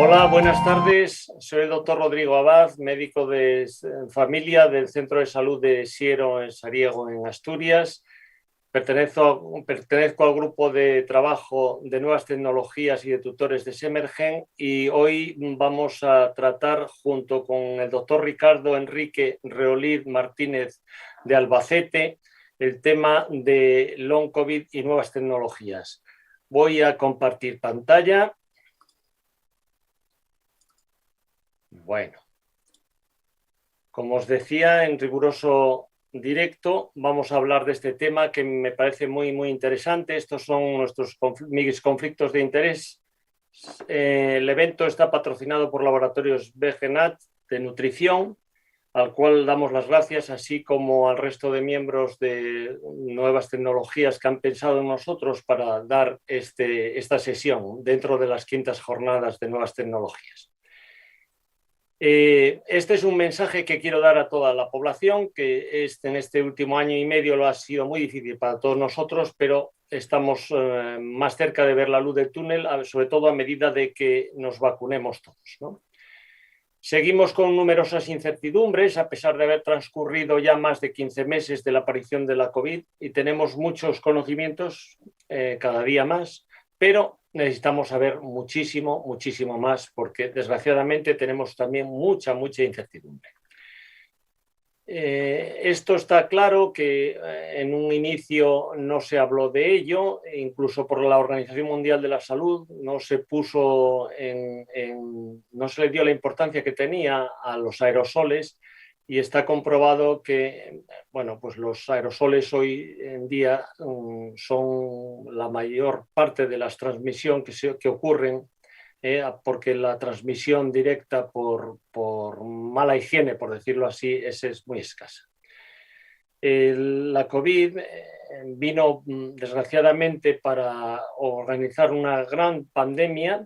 Hola, buenas tardes. Soy el doctor Rodrigo Abad, médico de familia del Centro de Salud de Siero en Sariego, en Asturias. Pertenezco al grupo de trabajo de nuevas tecnologías y de tutores de Semergen, y hoy vamos a tratar junto con el doctor Ricardo Enrique Reolid Martínez de Albacete el tema de Long COVID y nuevas tecnologías. Voy a compartir pantalla. Bueno, como os decía, en riguroso directo vamos a hablar de este tema que me parece muy interesante. Estos son mis conflictos de interés. El evento está patrocinado por Laboratorios BGNAT de Nutrición, al cual damos las gracias, así como al resto de miembros de nuevas tecnologías que han pensado en nosotros para dar esta sesión dentro de las 5ª jornadas de nuevas tecnologías. Este es un mensaje que quiero dar a toda la población, que en este último año y medio lo ha sido muy difícil para todos nosotros, pero estamos más cerca de ver la luz del túnel, sobre todo a medida de que nos vacunemos todos, ¿no? Seguimos con numerosas incertidumbres, a pesar de haber transcurrido ya más de 15 meses de la aparición de la COVID, y tenemos muchos conocimientos cada día más, pero necesitamos saber muchísimo más, porque desgraciadamente tenemos también mucha incertidumbre. Esto está claro que en un inicio no se habló de ello, incluso por la Organización Mundial de la Salud no se no se le dio la importancia que tenía a los aerosoles, y está comprobado que, bueno, pues los aerosoles hoy en día son la mayor parte de las transmisiones que ocurren, porque la transmisión directa por mala higiene, por decirlo así, es muy escasa. La COVID vino desgraciadamente para organizar una gran pandemia.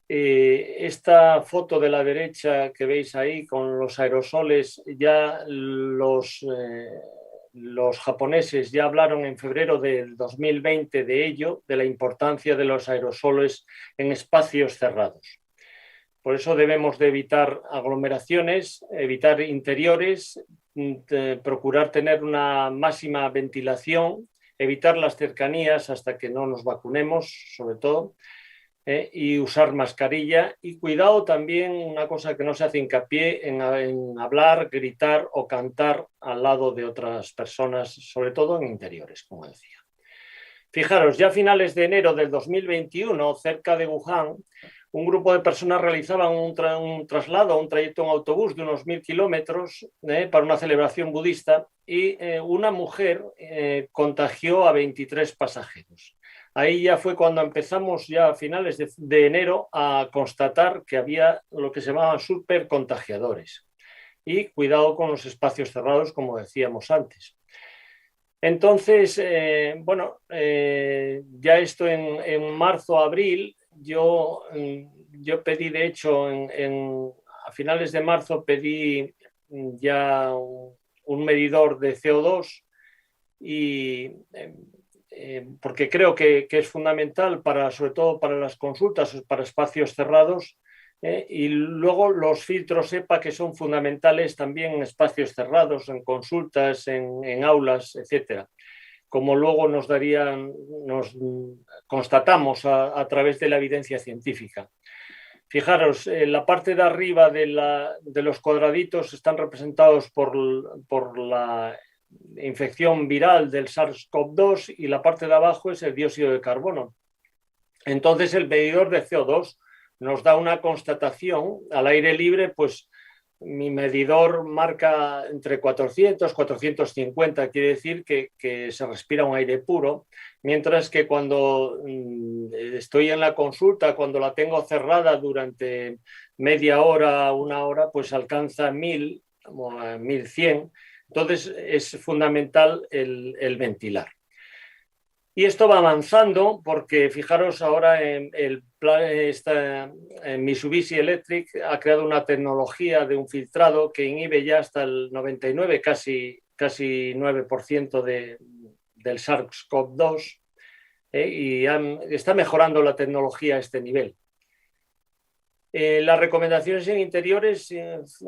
Esta foto de la derecha que veis ahí con los aerosoles, ya los japoneses ya hablaron en febrero del 2020 de ello, de la importancia de los aerosoles en espacios cerrados. Por eso debemos de evitar aglomeraciones, evitar interiores, procurar tener una máxima ventilación, evitar las cercanías hasta que no nos vacunemos, sobre todo, y usar mascarilla. Y cuidado también, una cosa que no se hace hincapié, en hablar, gritar o cantar al lado de otras personas, sobre todo en interiores, como decía. Fijaros, ya a finales de enero del 2021, cerca de Wuhan, un grupo de personas realizaban un traslado, un trayecto en autobús de unos 1000 kilómetros para una celebración budista, y una mujer contagió a 23 pasajeros. Ahí ya fue cuando empezamos, ya a finales de enero, a constatar que había lo que se llamaban supercontagiadores. Y cuidado con los espacios cerrados, como decíamos antes. Entonces, ya esto en marzo, abril, yo pedí, de hecho, a finales de marzo pedí ya un medidor de CO2, y porque creo que es fundamental, sobre todo para las consultas, para espacios cerrados, y luego los filtros EPA, que son fundamentales también en espacios cerrados, en consultas, en aulas, etcétera, como luego nos constatamos a través de la evidencia científica. Fijaros, la parte de arriba de los cuadraditos están representados por la infección viral del SARS-CoV-2, y la parte de abajo es el dióxido de carbono. Entonces, el medidor de CO2 nos da una constatación al aire libre. Pues mi medidor marca entre 400 y 450, quiere decir que se respira un aire puro, mientras que cuando estoy en la consulta, cuando la tengo cerrada durante media hora, una hora, pues alcanza 1000 o 1100. Entonces es fundamental el ventilar. Y esto va avanzando, porque fijaros ahora Mitsubishi Electric ha creado una tecnología de un filtrado que inhibe ya hasta el 99, casi 9% del SARS-CoV-2, y está mejorando la tecnología a este nivel. Las recomendaciones en interiores,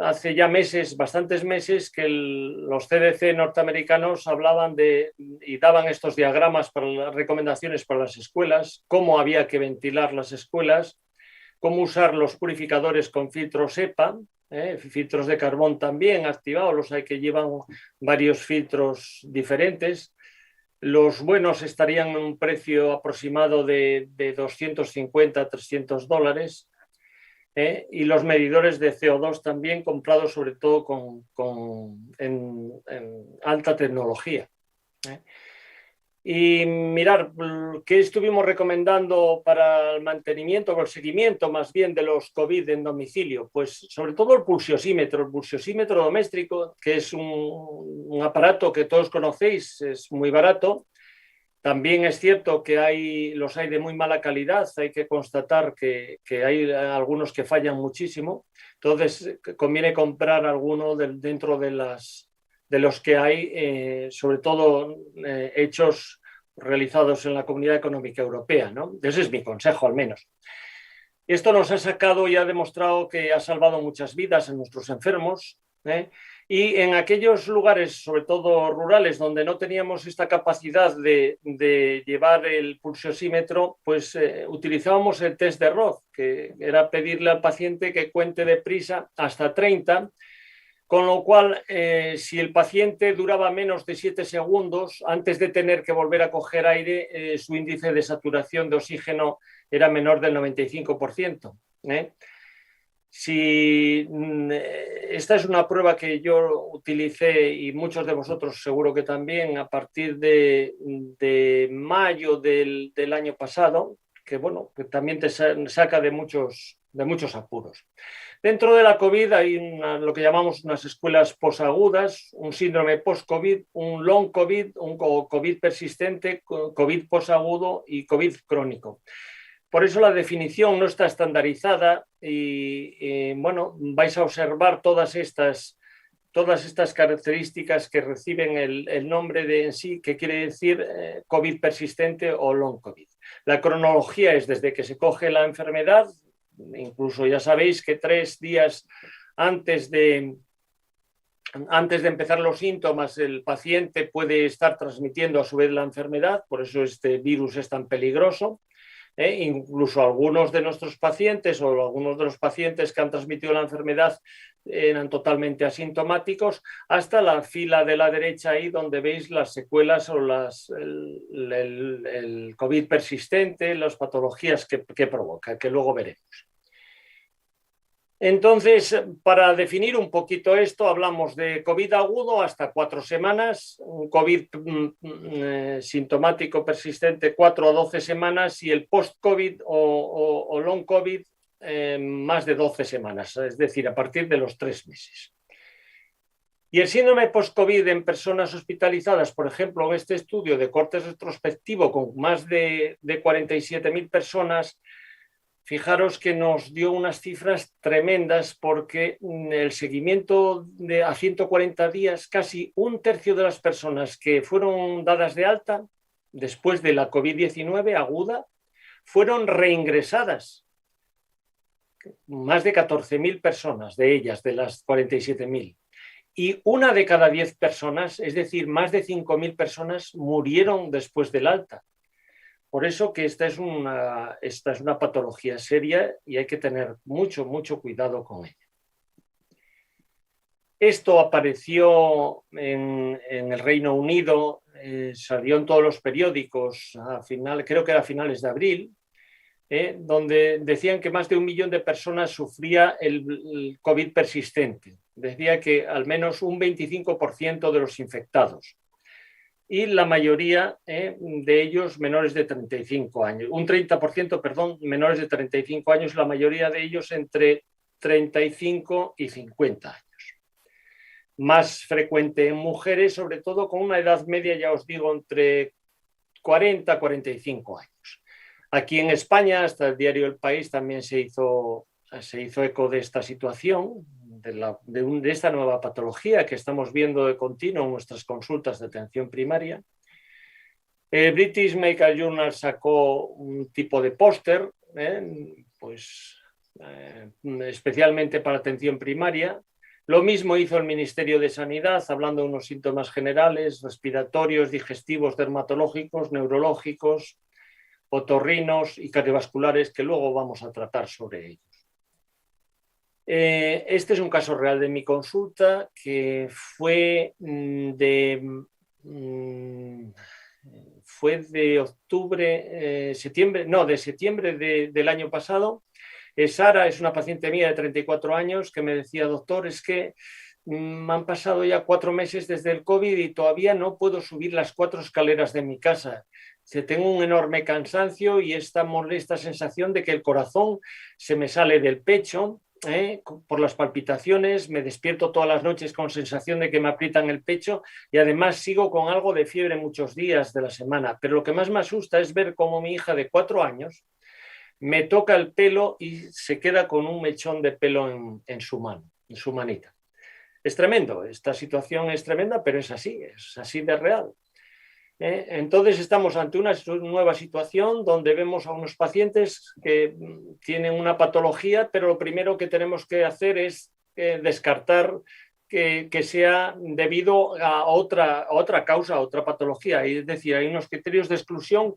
hace ya meses, bastantes meses, que los CDC norteamericanos hablaban y daban estos diagramas para las recomendaciones para las escuelas, cómo había que ventilar las escuelas, cómo usar los purificadores con filtros EPA, filtros de carbón también activados, los hay que llevan varios filtros diferentes. Los buenos estarían en un precio aproximado de 250 a $300. Y los medidores de CO2 también comprados sobre todo en alta tecnología. Y mirar, ¿qué estuvimos recomendando para el mantenimiento o el seguimiento más bien de los COVID en domicilio? Pues sobre todo el pulsiosímetro doméstico, que es un aparato que todos conocéis, es muy barato. También es cierto que los hay de muy mala calidad, hay que constatar que hay algunos que fallan muchísimo, entonces conviene comprar alguno dentro de los que hay, sobre todo hechos realizados en la Comunidad Económica Europea, ¿no? Ese es mi consejo, al menos. Esto nos ha sacado y ha demostrado que ha salvado muchas vidas en nuestros enfermos, y en aquellos lugares, sobre todo rurales, donde no teníamos esta capacidad de llevar el pulsiosímetro, pues utilizábamos el test de Roth, que era pedirle al paciente que cuente deprisa hasta 30, con lo cual, si el paciente duraba menos de 7 segundos, antes de tener que volver a coger aire, su índice de saturación de oxígeno era menor del 95%. Esta es una prueba que yo utilicé y muchos de vosotros seguro que también a partir de mayo del año pasado, que bueno, que también te saca de muchos apuros. Dentro de la COVID hay lo que llamamos unas escuelas posagudas, un síndrome post-COVID, un long COVID, un COVID persistente, COVID posagudo y COVID crónico. Por eso la definición no está estandarizada y bueno, vais a observar todas estas características que reciben el nombre de en sí, que quiere decir COVID persistente o long COVID. La cronología es desde que se coge la enfermedad, incluso ya sabéis que 3 días antes de empezar los síntomas, el paciente puede estar transmitiendo a su vez la enfermedad, por eso este virus es tan peligroso. Incluso algunos de nuestros pacientes o algunos de los pacientes que han transmitido la enfermedad eran totalmente asintomáticos, hasta la fila de la derecha ahí donde veis las secuelas o el COVID persistente, las patologías que provoca, que luego veremos. Entonces, para definir un poquito esto, hablamos de COVID agudo hasta 4 semanas, un COVID sintomático persistente 4 a 12 semanas y el post-COVID o long COVID más de 12 semanas, es decir, a partir de los 3 meses. Y el síndrome post-COVID en personas hospitalizadas, por ejemplo, en este estudio de corte retrospectivo con más de 47.000 personas, fijaros que nos dio unas cifras tremendas porque el seguimiento a 140 días, casi 1/3 de las personas que fueron dadas de alta después de la COVID-19 aguda fueron reingresadas. Más de 14.000 personas de ellas, de las 47.000. Y 1 de cada 10 personas, es decir, más de 5.000 personas murieron después del alta. Por eso que esta es una patología seria y hay que tener mucho cuidado con ella. Esto apareció en el Reino Unido, salió en todos los periódicos, creo que era a finales de abril, donde decían que más de 1 millón de personas sufría el COVID persistente. Decía que al menos un 25% de los infectados. Y la mayoría de ellos menores de 35 años. Un 30%, perdón, menores de 35 años, la mayoría de ellos entre 35 y 50 años. Más frecuente en mujeres, sobre todo con una edad media, ya os digo, entre 40 a 45 años. Aquí en España, hasta el diario El País también se hizo eco de esta situación, de esta nueva patología que estamos viendo de continuo en nuestras consultas de atención primaria. British Medical Journal sacó un tipo de póster, pues especialmente para atención primaria. Lo mismo hizo el Ministerio de Sanidad, hablando de unos síntomas generales, respiratorios, digestivos, dermatológicos, neurológicos, otorrinos y cardiovasculares, que luego vamos a tratar sobre ellos. Este es un caso real de mi consulta que fue de septiembre del año pasado. Sara es una paciente mía de 34 años que me decía, doctor, es que me han pasado ya 4 meses desde el COVID y todavía no puedo subir las 4 escaleras de mi casa. Tengo un enorme cansancio y esta molesta sensación de que el corazón se me sale del pecho, por las palpitaciones, me despierto todas las noches con sensación de que me aprietan el pecho y además sigo con algo de fiebre muchos días de la semana. Pero lo que más me asusta es ver cómo mi hija de 4 años me toca el pelo y se queda con un mechón de pelo en su mano, en su manita. Es tremendo, esta situación es tremenda, pero es así de real. Entonces estamos ante una nueva situación donde vemos a unos pacientes que tienen una patología, pero lo primero que tenemos que hacer es descartar que sea debido a otra causa, a otra patología. Es decir, hay unos criterios de exclusión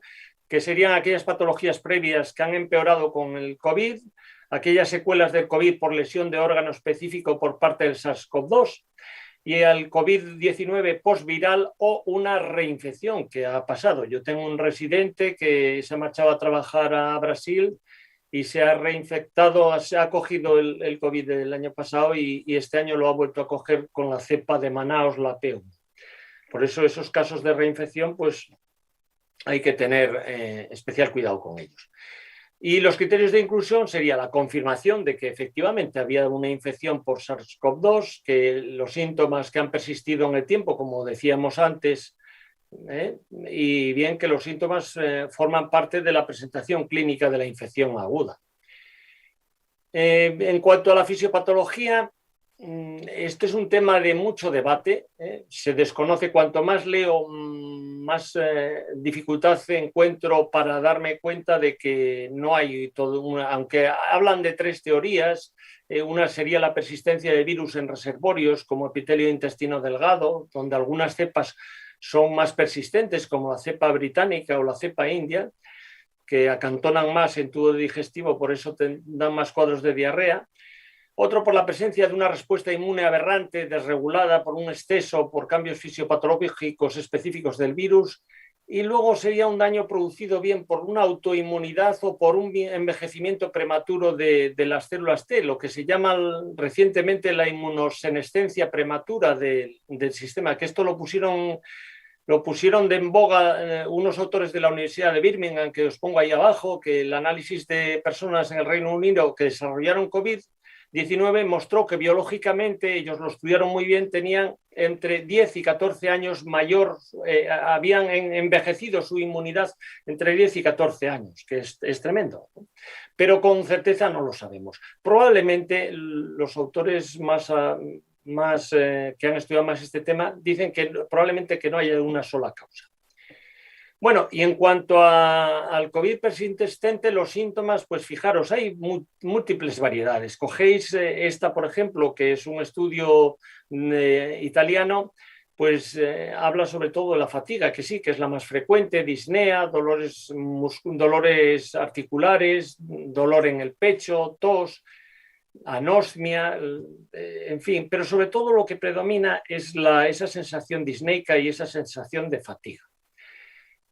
que serían aquellas patologías previas que han empeorado con el COVID, aquellas secuelas del COVID por lesión de órgano específico por parte del SARS-CoV-2, y al COVID-19 postviral o una reinfección que ha pasado. Yo tengo un residente que se ha marchado a trabajar a Brasil y se ha reinfectado, se ha cogido el COVID del año pasado y este año lo ha vuelto a coger con la cepa de Manaos, la P1. Por eso esos casos de reinfección, pues hay que tener especial cuidado con ellos. Y los criterios de inclusión sería la confirmación de que efectivamente había una infección por SARS-CoV-2, que los síntomas que han persistido en el tiempo, como decíamos antes, y bien que los síntomas forman parte de la presentación clínica de la infección aguda. En cuanto a la fisiopatología, este es un tema de mucho debate. Se desconoce, cuanto más leo, más dificultad encuentro para darme cuenta de que no hay todo, aunque hablan de 3 teorías. Una sería la persistencia de virus en reservorios como epitelio de intestino delgado, donde algunas cepas son más persistentes, como la cepa británica o la cepa india, que acantonan más en tubo digestivo, por eso dan más cuadros de diarrea. Otro por la presencia de una respuesta inmune aberrante, desregulada por un exceso, por cambios fisiopatológicos específicos del virus. Y luego sería un daño producido bien por una autoinmunidad o por un envejecimiento prematuro de las células T, lo que se llama recientemente la inmunosenescencia prematura del sistema, que esto lo pusieron en boga unos autores de la Universidad de Birmingham, que os pongo ahí abajo, que el análisis de personas en el Reino Unido que desarrollaron COVID-19 mostró que biológicamente, ellos lo estudiaron muy bien, tenían entre 10 y 14 años mayor, habían envejecido su inmunidad entre 10 y 14 años, que es tremendo. Pero con certeza no lo sabemos. Probablemente los autores que han estudiado más este tema dicen que probablemente que no haya una sola causa. Bueno, y en cuanto al COVID persistente, los síntomas, pues fijaros, hay múltiples variedades. Cogéis esta, por ejemplo, que es un estudio italiano, pues habla sobre todo de la fatiga, que sí, que es la más frecuente, disnea, dolores articulares, dolor en el pecho, tos, anosmia, en fin, pero sobre todo lo que predomina es esa sensación disneica y esa sensación de fatiga.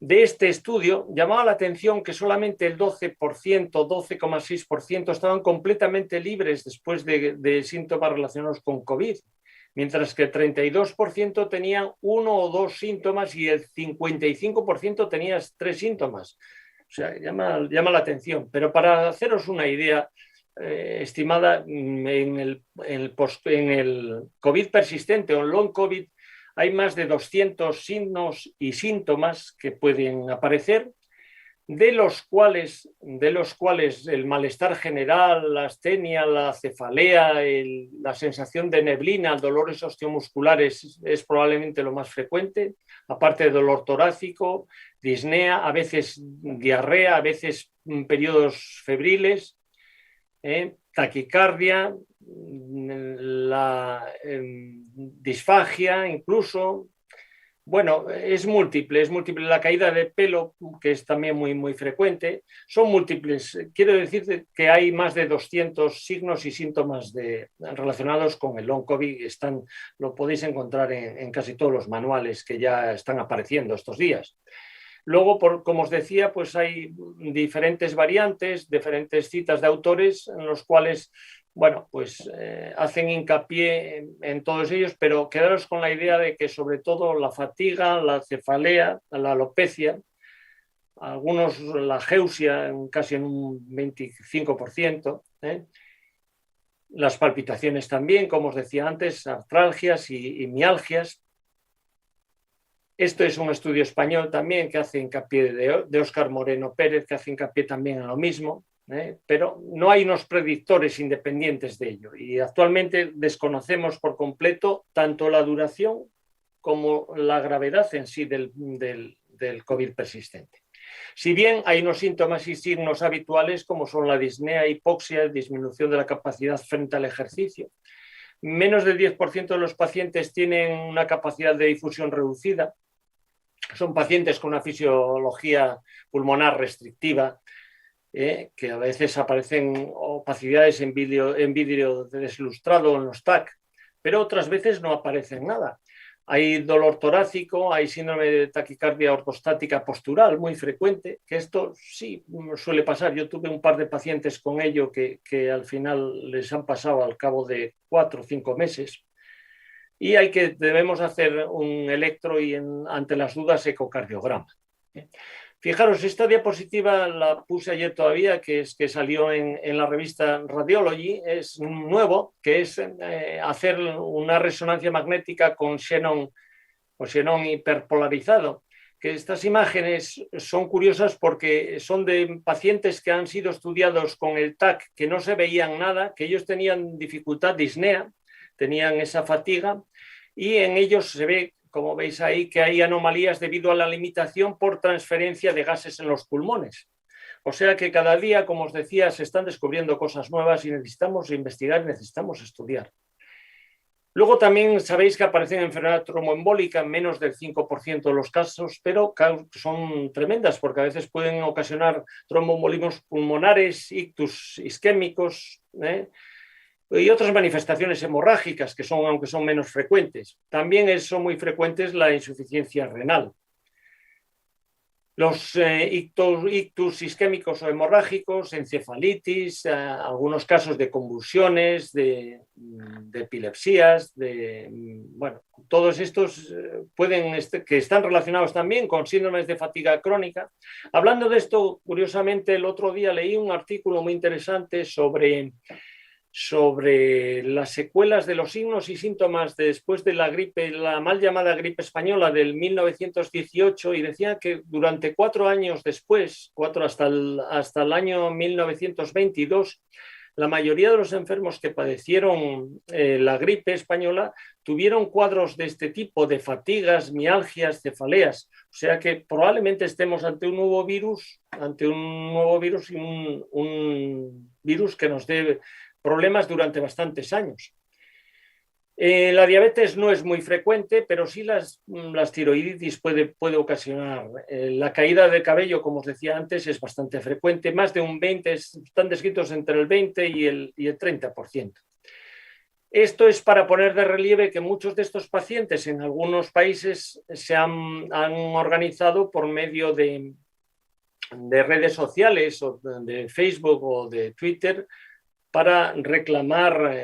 De este estudio llamaba la atención que solamente el 12%, 12,6% estaban completamente libres después de síntomas relacionados con COVID, mientras que el 32% tenían 1 o 2 síntomas y el 55% tenía 3 síntomas. O sea, llama la atención. Pero para haceros una idea estimada, en el COVID persistente o en long COVID, hay más de 200 signos y síntomas que pueden aparecer, de los cuales el malestar general, la astenia, la cefalea, la sensación de neblina, dolores osteomusculares es probablemente lo más frecuente, aparte de dolor torácico, disnea, a veces diarrea, a veces periodos febriles. taquicardia, la disfagia incluso. Bueno, es múltiple la caída de pelo, que es también muy frecuente. Son múltiples. Quiero decir que hay más de 200 signos y síntomas relacionados con el long COVID. Lo podéis encontrar en casi todos los manuales que ya están apareciendo estos días. Luego, como os decía, pues hay diferentes variantes, diferentes citas de autores en los cuales, bueno, pues hacen hincapié en todos ellos, pero quedaros con la idea de que sobre todo la fatiga, la cefalea, la alopecia, algunos la geusia casi en un 25%, las palpitaciones también, como os decía antes, artralgias y mialgias. Esto es un estudio español también que hace hincapié de Óscar Moreno Pérez, que hace hincapié también en lo mismo, pero no hay unos predictores independientes de ello. Y actualmente desconocemos por completo tanto la duración como la gravedad en sí del COVID persistente. Si bien hay unos síntomas y signos habituales como son la disnea, hipoxia, disminución de la capacidad frente al ejercicio. Menos del 10% de los pacientes tienen una capacidad de difusión reducida. Son pacientes con una fisiología pulmonar restrictiva, que a veces aparecen opacidades en vidrio deslustrado en los TAC, pero otras veces no aparecen nada. Hay dolor torácico, hay síndrome de taquicardia ortostática postural muy frecuente, que esto sí suele pasar. Yo tuve un par de pacientes con ello que al final les han pasado al cabo de 4 o 5 meses. Y debemos hacer un electro y ante las dudas ecocardiograma. Fijaros, esta diapositiva la puse ayer todavía, que salió en la revista Radiology, es nuevo, que es hacer una resonancia magnética con xenón hiperpolarizado. Que estas imágenes son curiosas porque son de pacientes que han sido estudiados con el TAC, que no se veían nada, que ellos tenían dificultad disnea, tenían esa fatiga, y en ellos se ve, como veis ahí, que hay anomalías debido a la limitación por transferencia de gases en los pulmones. O sea que cada día, como os decía, se están descubriendo cosas nuevas y necesitamos investigar, necesitamos estudiar. Luego también sabéis que aparecen enfermedad tromboembólica en menos del 5% de los casos, pero son tremendas porque a veces pueden ocasionar tromboembolismos pulmonares, ictus isquémicos, y otras manifestaciones hemorrágicas que aunque son menos frecuentes. También son muy frecuentes la insuficiencia renal. Los ictus isquémicos o hemorrágicos, encefalitis, algunos casos de convulsiones, de epilepsias, bueno, todos estos que están relacionados también con síndromes de fatiga crónica. Hablando de esto, curiosamente, el otro día leí un artículo muy interesante sobre las secuelas de los signos y síntomas después de la gripe, la mal llamada gripe española del 1918, y decía que durante 4 años después, hasta el año 1922, la mayoría de los enfermos que padecieron la gripe española tuvieron cuadros de este tipo, de fatigas, mialgias, cefaleas. O sea que probablemente estemos ante un nuevo virus y un virus que nos dé problemas durante bastantes años. La diabetes no es muy frecuente, pero sí las tiroiditis puede ocasionar. La caída de cabello, como os decía antes, es bastante frecuente. Más de un 20%, están descritos entre el 20 y el 30%. Esto es para poner de relieve que muchos de estos pacientes en algunos países se han organizado por medio de redes sociales o de Facebook o de Twitter para reclamar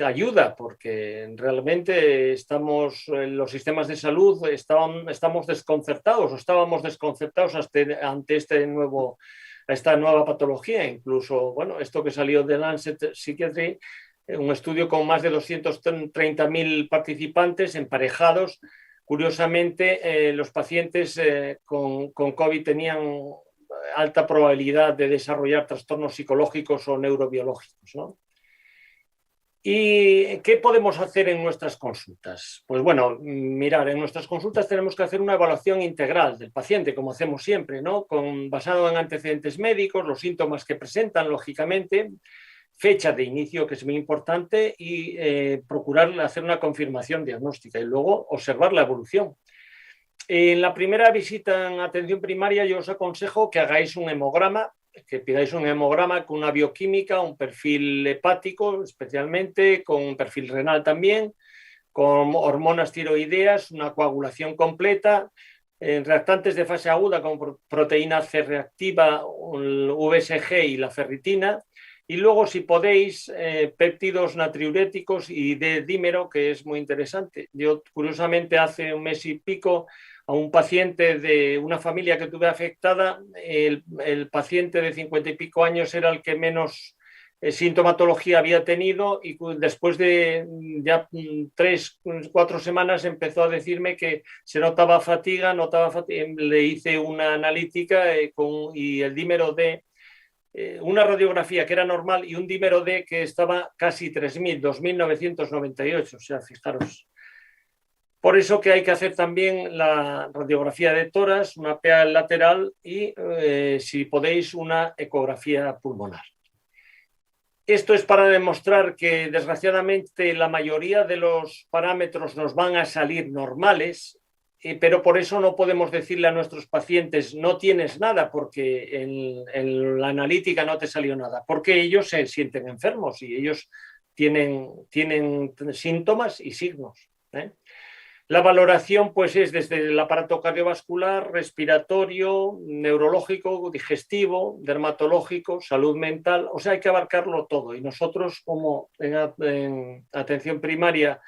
ayuda, porque realmente los sistemas de salud estamos desconcertados, o estábamos desconcertados ante esta nueva patología. Incluso, bueno, esto que salió de Lancet Psychiatry, un estudio con más de 230.000 participantes emparejados. Curiosamente, los pacientes con COVID tenían alta probabilidad de desarrollar trastornos psicológicos o neurobiológicos, ¿no? ¿Y qué podemos hacer en nuestras consultas? Pues bueno, mirar, en nuestras consultas tenemos que hacer una evaluación integral del paciente, como hacemos siempre, ¿no? Basado en antecedentes médicos, los síntomas que presentan, lógicamente, fecha de inicio, que es muy importante, y procurar hacer una confirmación diagnóstica y luego observar la evolución. En la primera visita en atención primaria yo os aconsejo que hagáis un hemograma, que pidáis un hemograma con una bioquímica, un perfil hepático especialmente, con un perfil renal también, con hormonas tiroideas, una coagulación completa, reactantes de fase aguda como proteína C reactiva, el VSG y la ferritina, y luego si podéis péptidos natriuréticos y de dímero, que es muy interesante. Yo curiosamente hace un mes y pico a un paciente de una familia que tuve afectada, el paciente de 50 y pico años era el que menos sintomatología había tenido, y después de ya 3, 4 semanas empezó a decirme que se notaba fatiga, le hice una analítica y el dímero D, una radiografía que era normal y un dímero D que estaba casi 3.000, 2.998, o sea, fijaros. Por eso que hay que hacer también la radiografía de tórax, una PA lateral y, si podéis, una ecografía pulmonar. Esto es para demostrar que, desgraciadamente, la mayoría de los parámetros nos van a salir normales, pero por eso no podemos decirle a nuestros pacientes no tienes nada porque en la analítica no te salió nada, porque ellos se sienten enfermos y ellos tienen síntomas y signos. La valoración pues es desde el aparato cardiovascular, respiratorio, neurológico, digestivo, dermatológico, salud mental, o sea, hay que abarcarlo todo. Y nosotros, como en atención primaria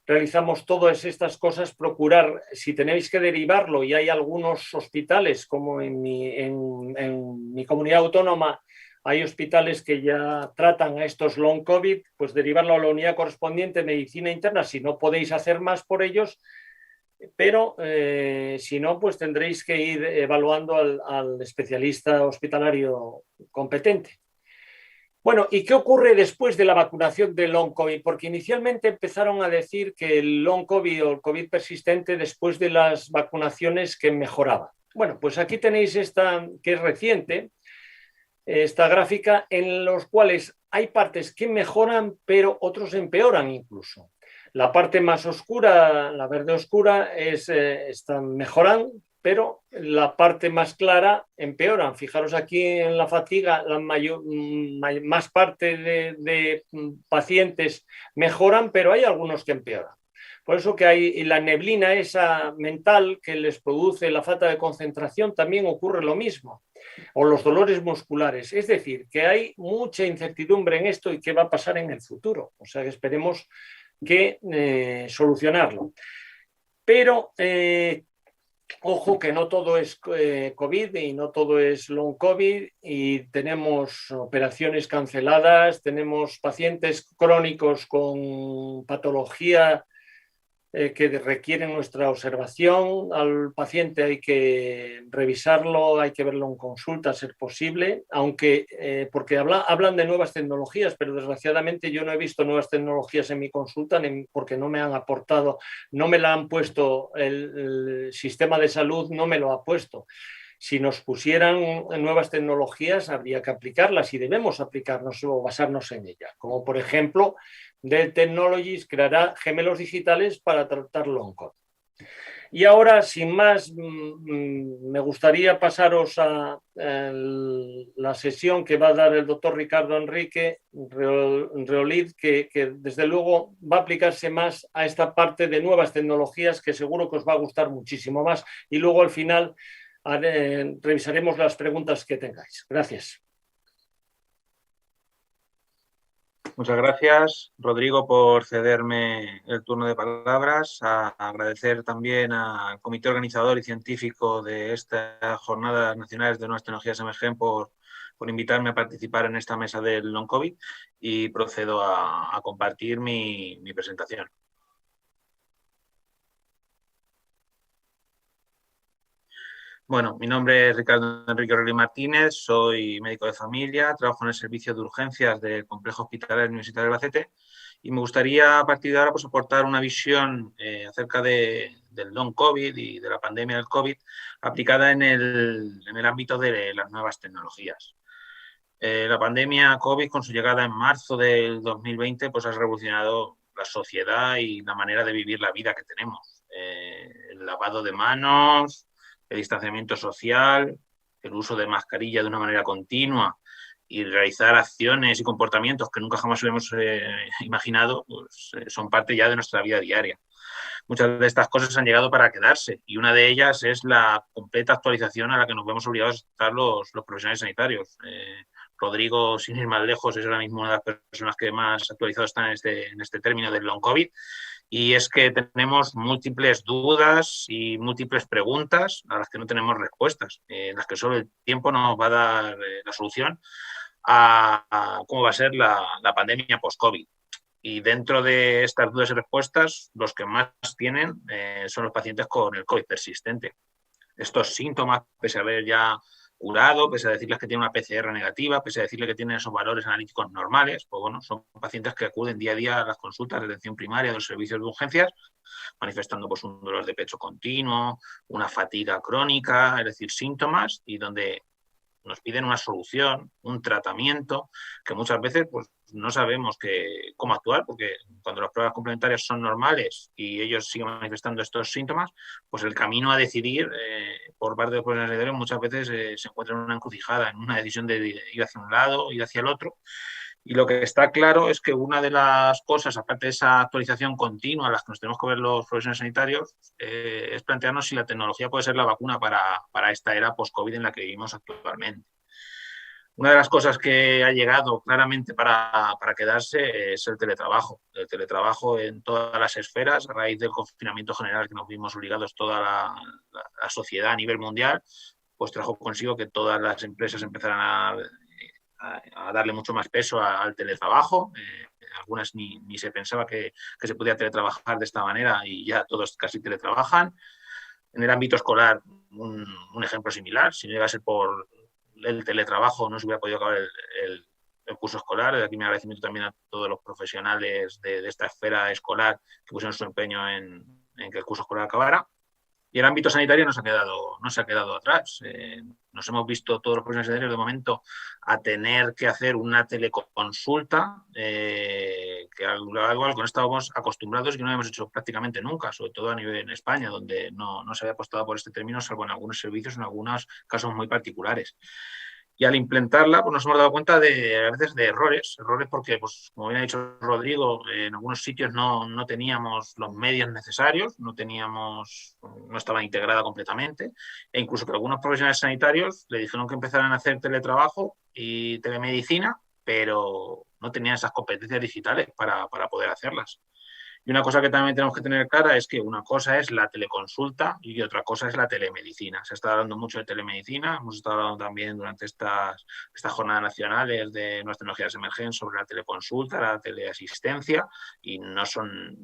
realizamos todas estas cosas, procurar, si tenéis que derivarlo, y hay algunos hospitales, como en mi comunidad autónoma, hay hospitales que ya tratan a estos long COVID, pues derivarlo a la unidad correspondiente de medicina interna si no podéis hacer más por ellos, pero si no, pues tendréis que ir evaluando al especialista hospitalario competente. Bueno, ¿y qué ocurre después de la vacunación del long COVID? Porque inicialmente empezaron a decir que el long COVID o el COVID persistente después de las vacunaciones que mejoraba. Bueno, pues aquí tenéis esta, que es reciente, esta gráfica, en los cuales hay partes que mejoran, pero otros empeoran incluso. La parte más oscura, la verde oscura, mejoran, pero la parte más clara empeoran. Fijaros aquí en la fatiga, más parte de pacientes mejoran, pero hay algunos que empeoran. Por eso que hay la neblina esa mental que les produce la falta de concentración, también ocurre lo mismo, o los dolores musculares. Es decir, que hay mucha incertidumbre en esto y qué va a pasar en el futuro. O sea, que esperemos que solucionarlo. Pero ojo que no todo es COVID y no todo es long COVID, y tenemos operaciones canceladas, tenemos pacientes crónicos con patología que requieren nuestra observación. Al paciente hay que revisarlo, hay que verlo en consulta, a ser posible, aunque porque hablan de nuevas tecnologías, pero desgraciadamente yo no he visto nuevas tecnologías en mi consulta porque no me han aportado, no me la han puesto, el sistema de salud no me lo ha puesto. Si nos pusieran nuevas tecnologías, habría que aplicarlas y debemos aplicarnos o basarnos en ellas, como por ejemplo Dell Technologies creará gemelos digitales para tratar long COVID. Y ahora, sin más, me gustaría pasaros a la sesión que va a dar el doctor Ricardo Enrique Reolid, que desde luego va a aplicarse más a esta parte de nuevas tecnologías, que seguro que os va a gustar muchísimo más. Y luego al final revisaremos las preguntas que tengáis. Gracias. Muchas gracias, Rodrigo, por cederme el turno de palabras. Agradecer también al comité organizador y científico de estas Jornadas Nacionales de Nuevas Tecnologías Emergen por invitarme a participar en esta mesa del long COVID, y procedo a compartir mi presentación. Bueno, mi nombre es Ricardo Enrique Reolid Martínez, soy médico de familia, trabajo en el servicio de urgencias del Complejo Hospitalario Universitario de Albacete, y me gustaría a partir de ahora pues aportar una visión acerca del long COVID y de la pandemia del COVID aplicada en el ámbito de las nuevas tecnologías. La pandemia COVID, con su llegada en marzo del 2020, pues ha revolucionado la sociedad y la manera de vivir la vida que tenemos. El lavado de manos, el distanciamiento social, el uso de mascarilla de una manera continua y realizar acciones y comportamientos que nunca jamás hubiéramos imaginado, pues, son parte ya de nuestra vida diaria. Muchas de estas cosas han llegado para quedarse y una de ellas es la completa actualización a la que nos vemos obligados a estar los profesionales sanitarios. Rodrigo, sin ir más lejos, es ahora mismo una de las personas que más actualizados están en este término del long COVID, y es que tenemos múltiples dudas y múltiples preguntas a las que no tenemos respuestas, en las que solo el tiempo nos va a dar la solución a cómo va a ser la pandemia post-COVID. Y dentro de estas dudas y respuestas, los que más tienen son los pacientes con el COVID persistente. Estos síntomas, pese a haber ya curado, pese a decirles que tienen una PCR negativa, pese a decirles que tienen esos valores analíticos normales, pues bueno, son pacientes que acuden día a día a las consultas de atención primaria de los servicios de urgencias, manifestando pues un dolor de pecho continuo, una fatiga crónica, es decir, síntomas, y donde nos piden una solución, un tratamiento, que muchas veces pues, no sabemos cómo actuar, porque cuando las pruebas complementarias son normales y ellos siguen manifestando estos síntomas, pues el camino a decidir por parte de los profesionales sanitarios muchas veces se encuentra en una encrucijada, en una decisión de ir hacia un lado, ir hacia el otro. Y lo que está claro es que una de las cosas, aparte de esa actualización continua a las que nos tenemos que ver los profesionales sanitarios, es plantearnos si la tecnología puede ser la vacuna para esta era post-COVID en la que vivimos actualmente. Una de las cosas que ha llegado claramente para quedarse es el teletrabajo. El teletrabajo en todas las esferas, a raíz del confinamiento general que nos vimos obligados toda la sociedad a nivel mundial, pues trajo consigo que todas las empresas empezaran a darle mucho más peso al teletrabajo. Algunas ni se pensaba que se podía teletrabajar de esta manera y ya todos casi teletrabajan. En el ámbito escolar, un ejemplo similar, si no llega a ser por el teletrabajo no se hubiera podido acabar el curso escolar. De aquí mi agradecimiento también a todos los profesionales de esta esfera escolar que pusieron su empeño en que el curso escolar acabara. Y el ámbito sanitario no se ha quedado atrás. Nos hemos visto todos los profesionales sanitarios de momento a tener que hacer una teleconsulta, que algo al que no estábamos acostumbrados y que no habíamos hecho prácticamente nunca, sobre todo a nivel en España, donde no se había apostado por este término, salvo en algunos servicios, en algunos casos muy particulares. Y al implementarla, pues nos hemos dado cuenta a veces de errores porque, pues, como bien ha dicho Rodrigo, en algunos sitios no teníamos los medios necesarios, no estaba integrada completamente, e incluso que algunos profesionales sanitarios le dijeron que empezaran a hacer teletrabajo y telemedicina, pero no tenían esas competencias digitales para poder hacerlas. Y una cosa que también tenemos que tener clara es que una cosa es la teleconsulta y otra cosa es la telemedicina. Se está hablando mucho de telemedicina, hemos estado hablando también durante estas jornadas nacionales de nuevas tecnologías emergentes sobre la teleconsulta, la teleasistencia, y no son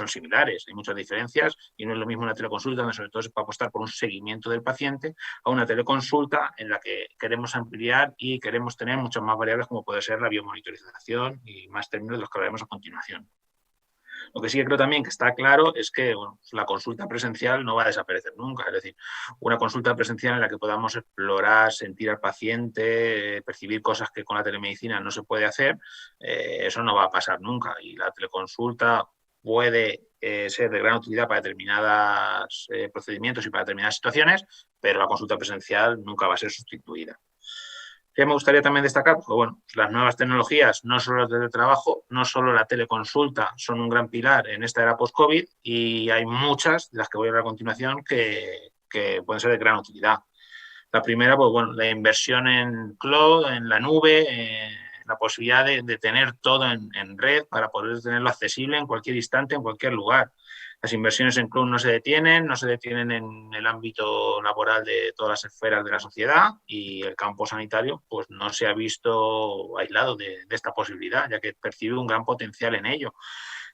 similares, hay muchas diferencias y no es lo mismo una teleconsulta donde sobre todo se puede apostar por un seguimiento del paciente a una teleconsulta en la que queremos ampliar y queremos tener muchas más variables como puede ser la biomonitorización y más términos de los que hablaremos a continuación. Lo que sí que creo también que está claro es que la consulta presencial no va a desaparecer nunca. Es decir, una consulta presencial en la que podamos explorar, sentir al paciente, percibir cosas que con la telemedicina no se puede hacer, eso no va a pasar nunca. Y la teleconsulta puede ser de gran utilidad para determinados procedimientos y para determinadas situaciones, pero la consulta presencial nunca va a ser sustituida. ¿Qué me gustaría también destacar? Pues bueno, las nuevas tecnologías, no solo el teletrabajo, no solo la teleconsulta, son un gran pilar en esta era post-COVID y hay muchas, de las que voy a hablar a continuación, que pueden ser de gran utilidad. La primera, pues bueno, la inversión en cloud, en la nube, la posibilidad de tener todo en red para poder tenerlo accesible en cualquier instante, en cualquier lugar. Las inversiones en cloud no se detienen en el ámbito laboral de todas las esferas de la sociedad, y el campo sanitario pues no se ha visto aislado de esta posibilidad, ya que percibe un gran potencial en ello.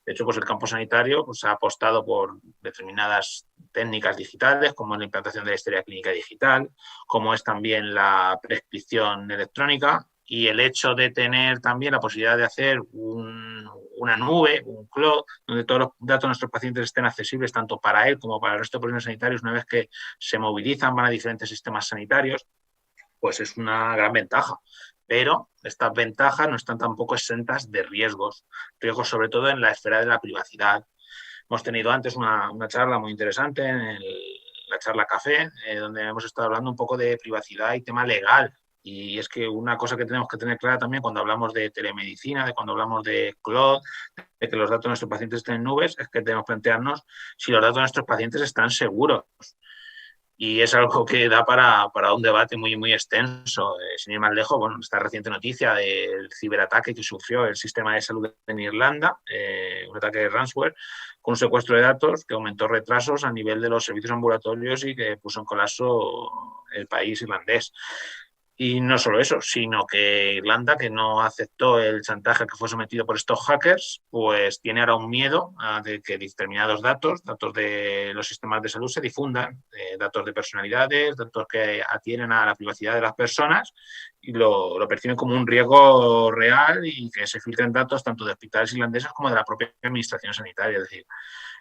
De hecho, pues el campo sanitario pues, ha apostado por determinadas técnicas digitales, como la implantación de la historia clínica digital, como es también la prescripción electrónica, y el hecho de tener también la posibilidad de hacer una nube, un cloud, donde todos los datos de nuestros pacientes estén accesibles tanto para él como para el resto de profesionales sanitarios una vez que se movilizan, van a diferentes sistemas sanitarios, pues es una gran ventaja. Pero estas ventajas no están tampoco exentas de riesgos sobre todo en la esfera de la privacidad. Hemos tenido antes una charla muy interesante en la charla Café, donde hemos estado hablando un poco de privacidad y tema legal. Y es que una cosa que tenemos que tener clara también cuando hablamos de telemedicina, de cuando hablamos de cloud, de que los datos de nuestros pacientes estén en nubes, es que tenemos que plantearnos si los datos de nuestros pacientes están seguros. Y es algo que da para un debate muy, muy extenso. Sin ir más lejos, bueno, esta reciente noticia del ciberataque que sufrió el sistema de salud en Irlanda, un ataque de ransomware, con un secuestro de datos que aumentó retrasos a nivel de los servicios ambulatorios y que puso en colapso el país irlandés. Y no solo eso, sino que Irlanda, que no aceptó el chantaje que fue sometido por estos hackers, pues tiene ahora un miedo de que determinados datos de los sistemas de salud se difundan, datos de personalidades, datos que atienen a la privacidad de las personas, y lo perciben como un riesgo real y que se filtren datos tanto de hospitales irlandeses como de la propia administración sanitaria. Es decir,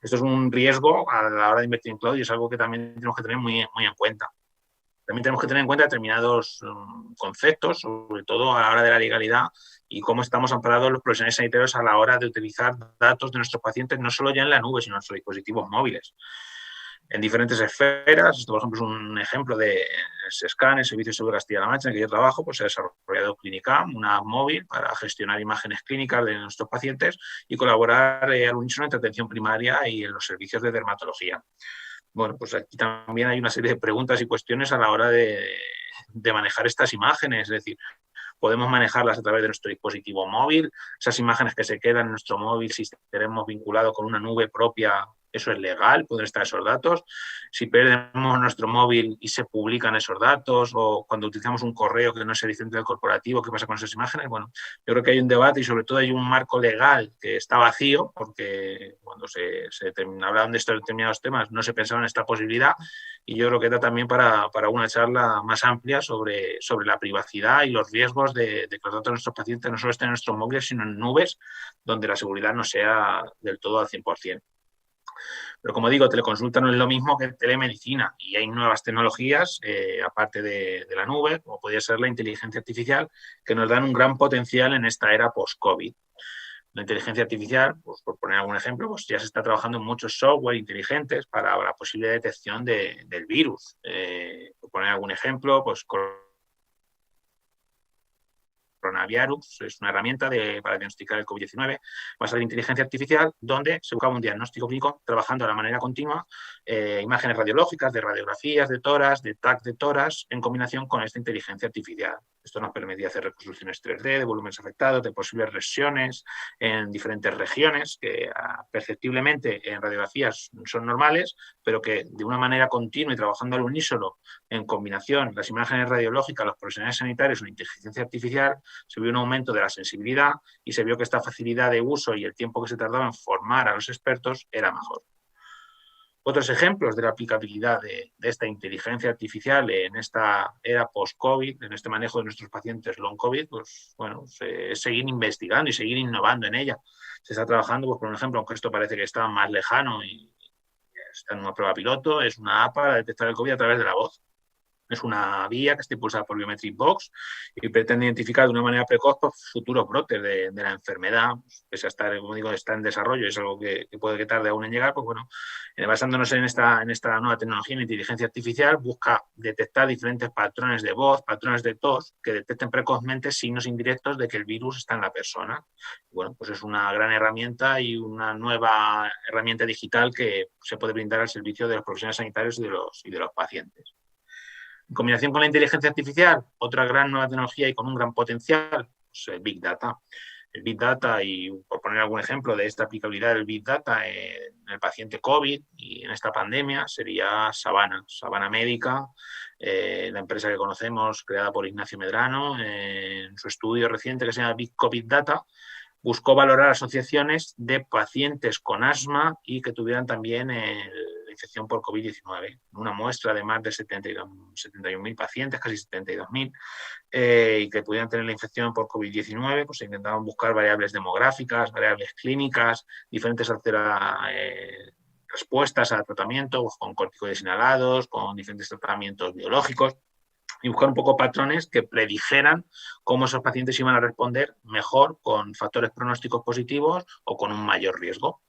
esto es un riesgo a la hora de invertir en cloud y es algo que también tenemos que tener muy, muy en cuenta. También tenemos que tener en cuenta determinados conceptos, sobre todo a la hora de la legalidad y cómo estamos amparados los profesionales sanitarios a la hora de utilizar datos de nuestros pacientes, no solo ya en la nube, sino en nuestros dispositivos móviles. En diferentes esferas, esto por ejemplo es un ejemplo de SESCAN, el Servicio de Salud de Castilla-La Mancha, en el que yo trabajo, pues se ha desarrollado Clinicam, una app móvil para gestionar imágenes clínicas de nuestros pacientes y colaborar al unísono entre atención primaria y en los servicios de dermatología. Bueno, pues aquí también hay una serie de preguntas y cuestiones a la hora de manejar estas imágenes, es decir, podemos manejarlas a través de nuestro dispositivo móvil, esas imágenes que se quedan en nuestro móvil, si tenemos vinculado con una nube propia, eso es legal, pueden estar esos datos. Si perdemos nuestro móvil y se publican esos datos, o cuando utilizamos un correo que no es el licenciado del corporativo, ¿qué pasa con esas imágenes? Bueno, yo creo que hay un debate y sobre todo hay un marco legal que está vacío, porque cuando se hablaban de estos determinados temas no se pensaba en esta posibilidad, y yo creo que da también para una charla más amplia sobre la privacidad y los riesgos de que los datos de nuestros pacientes no solo estén en nuestros móviles, sino en nubes, donde la seguridad no sea del todo al 100%. Pero como digo, teleconsulta no es lo mismo que telemedicina y hay nuevas tecnologías, aparte de la nube, como podría ser la inteligencia artificial, que nos dan un gran potencial en esta era post-COVID. La inteligencia artificial, pues, por poner algún ejemplo, pues ya se está trabajando en muchos software inteligentes para la posible detección del virus. Por poner algún ejemplo, pues Coronavirus es una herramienta para diagnosticar el COVID-19 basada en inteligencia artificial, donde se buscaba un diagnóstico clínico trabajando de la manera continua, imágenes radiológicas, de radiografías de tórax, de TAC de tórax, en combinación con esta inteligencia artificial. Esto nos permitía hacer reconstrucciones 3D de volúmenes afectados, de posibles lesiones en diferentes regiones que perceptiblemente en radiografías son normales, pero que de una manera continua y trabajando al unísono en combinación las imágenes radiológicas, los profesionales sanitarios o la inteligencia artificial, se vio un aumento de la sensibilidad y se vio que esta facilidad de uso y el tiempo que se tardaba en formar a los expertos era mejor. Otros ejemplos de la aplicabilidad de esta inteligencia artificial en esta era post-COVID, en este manejo de nuestros pacientes long COVID, pues bueno, es seguir investigando y seguir innovando en ella. Se está trabajando, pues, por ejemplo, aunque esto parece que está más lejano y está en una prueba piloto, es una app para detectar el COVID a través de la voz. Es una vía que está impulsada por Biometric Box y pretende identificar de una manera precoz futuros brotes de la enfermedad, pese a estar, como digo, está en desarrollo, es algo que puede que tarde aún en llegar. Pues bueno, basándonos en esta nueva tecnología, en inteligencia artificial, busca detectar diferentes patrones de voz, patrones de tos, que detecten precozmente signos indirectos de que el virus está en la persona. Y bueno, pues es una gran herramienta y una nueva herramienta digital que se puede brindar al servicio de los profesionales sanitarios y de los pacientes. En combinación con la inteligencia artificial, otra gran nueva tecnología y con un gran potencial, pues el Big Data. El Big Data, y por poner algún ejemplo de esta aplicabilidad del Big Data en el paciente COVID y en esta pandemia, sería Sabana Médica, la empresa que conocemos, creada por Ignacio Medrano, en su estudio reciente que se llama Big COVID Data, buscó valorar asociaciones de pacientes con asma y que tuvieran también infección por COVID-19. Una muestra de más de 71.000 pacientes, casi 72.000, y que pudieran tener la infección por COVID-19, pues se intentaban buscar variables demográficas, variables clínicas, diferentes respuestas al tratamiento, pues, con corticoides inhalados, con diferentes tratamientos biológicos. y buscar un poco patrones que predijeran cómo esos pacientes iban a responder mejor con factores pronósticos positivos o con un mayor riesgo.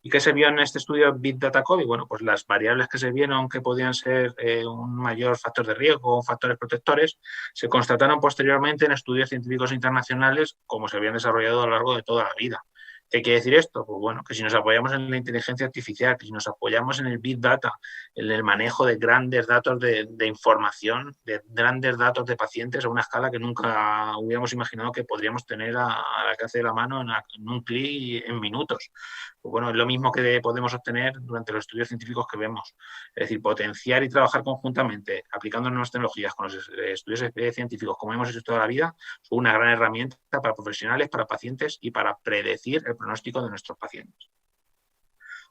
¿Y qué se vio en este estudio Big Data COVID? Bueno, pues las variables que se vieron que podían ser un mayor factor de riesgo o factores protectores se constataron posteriormente en estudios científicos internacionales como se habían desarrollado a lo largo de toda la vida. ¿Qué quiere decir esto? Pues bueno, que si nos apoyamos en la inteligencia artificial, que si nos apoyamos en el Big Data, en el manejo de grandes datos de información, de grandes datos de pacientes a una escala que nunca hubiéramos imaginado que podríamos tener al alcance de la mano en un clic en minutos. Pues bueno, es lo mismo que podemos obtener durante los estudios científicos que vemos. Es decir, potenciar y trabajar conjuntamente, aplicando nuevas tecnologías con los estudios científicos, como hemos hecho toda la vida, es una gran herramienta para profesionales, para pacientes y para predecir el pronóstico de nuestros pacientes.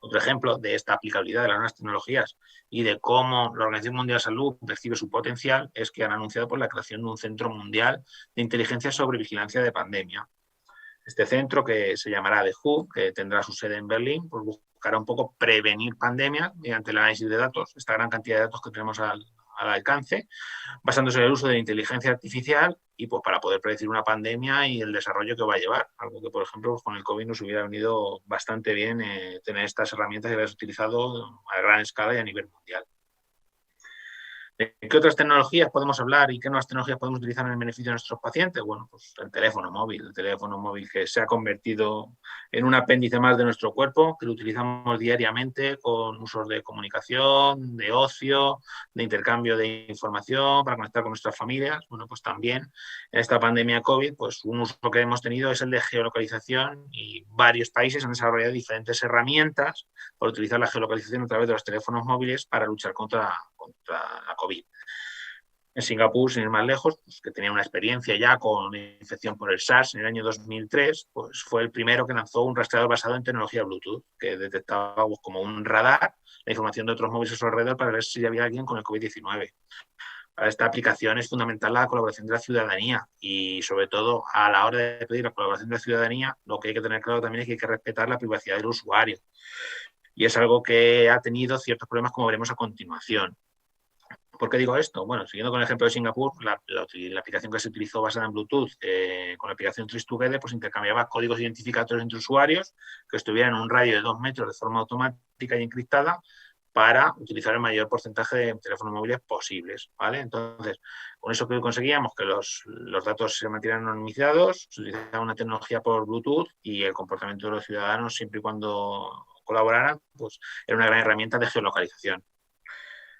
Otro ejemplo de esta aplicabilidad de las nuevas tecnologías y de cómo la Organización Mundial de la Salud percibe su potencial es que han anunciado por la creación de un Centro Mundial de Inteligencia sobre Vigilancia de Pandemia. Este centro, que se llamará The Hub, que tendrá su sede en Berlín, pues buscará un poco prevenir pandemias mediante el análisis de datos, esta gran cantidad de datos que tenemos al alcance, basándose en el uso de la inteligencia artificial y pues para poder predecir una pandemia y el desarrollo que va a llevar. Algo que, por ejemplo, con el COVID nos hubiera venido bastante bien tener estas herramientas y haberlas utilizado a gran escala y a nivel mundial. ¿De qué otras tecnologías podemos hablar y qué nuevas tecnologías podemos utilizar en el beneficio de nuestros pacientes? Bueno, pues el teléfono móvil que se ha convertido en un apéndice más de nuestro cuerpo, que lo utilizamos diariamente con usos de comunicación, de ocio, de intercambio de información para conectar con nuestras familias. Bueno, pues también en esta pandemia COVID, pues un uso que hemos tenido es el de geolocalización y varios países han desarrollado diferentes herramientas para utilizar la geolocalización a través de los teléfonos móviles para luchar contra la COVID. En Singapur, sin ir más lejos, pues, que tenía una experiencia ya con infección por el SARS en el año 2003, pues fue el primero que lanzó un rastreador basado en tecnología Bluetooth, que detectaba pues, como un radar la información de otros móviles a su alrededor para ver si había alguien con el COVID-19. Para esta aplicación es fundamental la colaboración de la ciudadanía y, sobre todo, a la hora de pedir la colaboración de la ciudadanía, lo que hay que tener claro también es que hay que respetar la privacidad del usuario. Y es algo que ha tenido ciertos problemas, como veremos a continuación. ¿Por qué digo esto? Bueno, siguiendo con el ejemplo de Singapur, la aplicación que se utilizó basada en Bluetooth con la aplicación Trace Together, pues intercambiaba códigos identificatorios entre usuarios que estuvieran en un radio de 2 metros de forma automática y encriptada para utilizar el mayor porcentaje de teléfonos móviles posibles, ¿vale? Entonces, con eso que conseguíamos que los datos se mantuvieran anonimizados, se utilizaba una tecnología por Bluetooth y el comportamiento de los ciudadanos, siempre y cuando colaboraran, pues era una gran herramienta de geolocalización.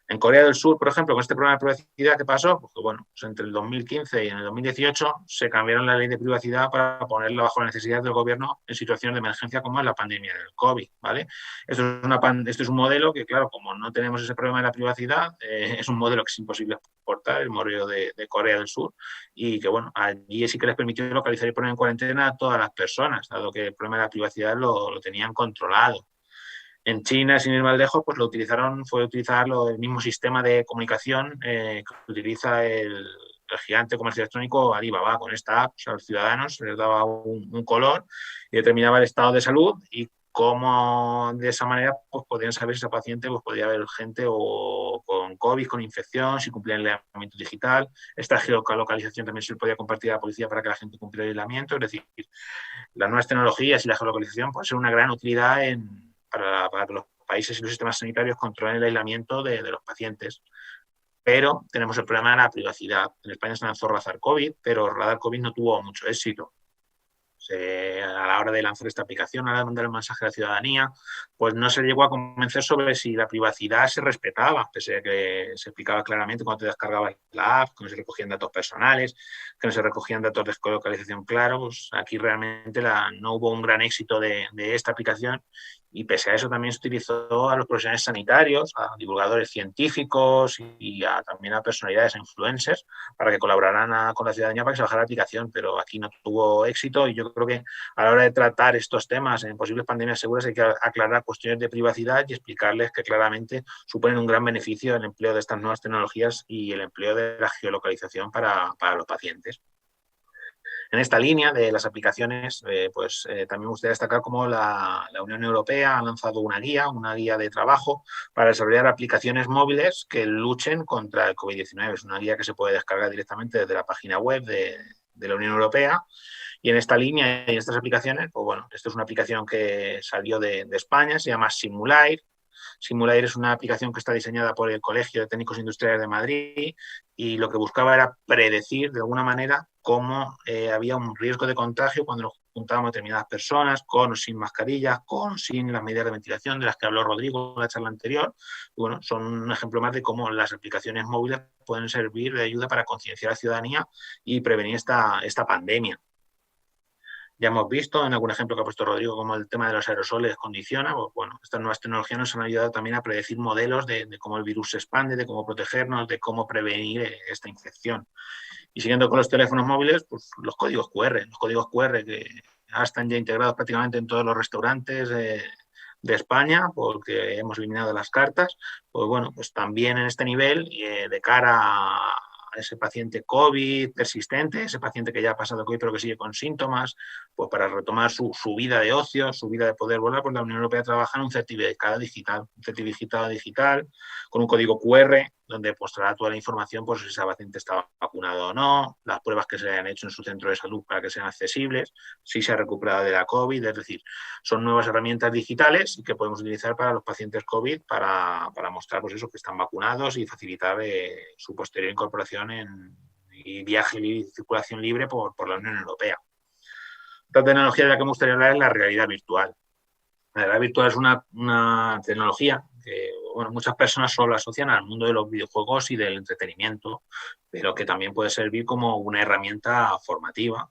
En Corea del Sur, por ejemplo, con este problema de privacidad que pasó, pues bueno, pues entre el 2015 y en el 2018 se cambiaron la ley de privacidad para ponerla bajo la necesidad del gobierno en situaciones de emergencia como es la pandemia del COVID, ¿vale? Esto es un modelo que, claro, como no tenemos ese problema de la privacidad, es un modelo que es imposible exportar, el modelo de Corea del Sur, y que, bueno, allí sí que les permitió localizar y poner en cuarentena a todas las personas, dado que el problema de la privacidad lo tenían controlado. En China, sin ir más lejos, pues fue utilizar el mismo sistema de comunicación que utiliza el gigante comercio electrónico Alibaba. Con esta app, o sea, a los ciudadanos se les daba un color y determinaba el estado de salud y cómo de esa manera pues, podían saber si ese paciente pues, podía haber gente o con COVID, con infección, si cumplía el aislamiento digital. Esta geolocalización también se podía compartir a la policía para que la gente cumpliera el aislamiento. Es decir, las nuevas tecnologías y la geolocalización pueden ser una gran utilidad para que los países y los sistemas sanitarios controlen el aislamiento de los pacientes. Pero tenemos el problema de la privacidad. En España se lanzó Radar COVID, pero Radar COVID no tuvo mucho éxito. A la hora de lanzar esta aplicación, a la hora de mandar el mensaje a la ciudadanía, pues no se llegó a convencer sobre si la privacidad se respetaba, pese a que se explicaba claramente cuando te descargabas la app, que no se recogían datos personales, que no se recogían datos de geolocalización, claro, pues aquí realmente no hubo un gran éxito de esta aplicación y pese a eso también se utilizó a los profesionales sanitarios, a divulgadores científicos y también a personalidades, a influencers, para que colaboraran con la ciudadanía para que se bajara la aplicación, pero aquí no tuvo éxito y yo creo que a la hora de tratar estos temas en posibles pandemias seguras hay que aclarar cuestiones de privacidad y explicarles que claramente suponen un gran beneficio el empleo de estas nuevas tecnologías y el empleo de la geolocalización para los pacientes. En esta línea de las aplicaciones, también me gustaría destacar cómo la Unión Europea ha lanzado una guía de trabajo para desarrollar aplicaciones móviles que luchen contra el COVID-19. Es una guía que se puede descargar directamente desde la página web de la Unión Europea. Y en esta línea y en estas aplicaciones, pues bueno, esto es una aplicación que salió de España, se llama Simulair. Simulair es una aplicación que está diseñada por el Colegio de Técnicos Industriales de Madrid y lo que buscaba era predecir de alguna manera cómo había un riesgo de contagio cuando nos juntábamos determinadas personas, con o sin mascarillas, con o sin las medidas de ventilación de las que habló Rodrigo en la charla anterior. Y bueno, son un ejemplo más de cómo las aplicaciones móviles pueden servir de ayuda para concienciar a la ciudadanía y prevenir esta pandemia. Ya hemos visto en algún ejemplo que ha puesto Rodrigo cómo el tema de los aerosoles condiciona. Pues bueno, estas nuevas tecnologías nos han ayudado también a predecir modelos de cómo el virus se expande, de cómo protegernos, de cómo prevenir esta infección. Y siguiendo con los teléfonos móviles, pues los códigos QR que ahora están ya integrados prácticamente en todos los restaurantes de España, porque hemos eliminado las cartas. Pues bueno, pues también en este nivel, de cara a ese paciente COVID persistente, ese paciente que ya ha pasado COVID pero que sigue con síntomas, pues para retomar su vida de ocio, su vida de poder volar, pues la Unión Europea trabaja en un certificado digital con un código QR donde mostrará toda la información por si ese paciente está vacunado o no, las pruebas que se hayan hecho en su centro de salud para que sean accesibles, si se ha recuperado de la COVID, es decir, son nuevas herramientas digitales que podemos utilizar para los pacientes COVID para mostrar pues eso, que están vacunados y facilitar su posterior incorporación y viaje y circulación libre por la Unión Europea. Otra tecnología de la que me gustaría hablar es la realidad virtual. La realidad virtual es una tecnología que muchas personas solo asocian al mundo de los videojuegos y del entretenimiento, pero que también puede servir como una herramienta formativa.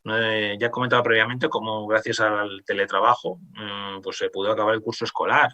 Ya he comentado previamente cómo gracias al teletrabajo pues se pudo acabar el curso escolar.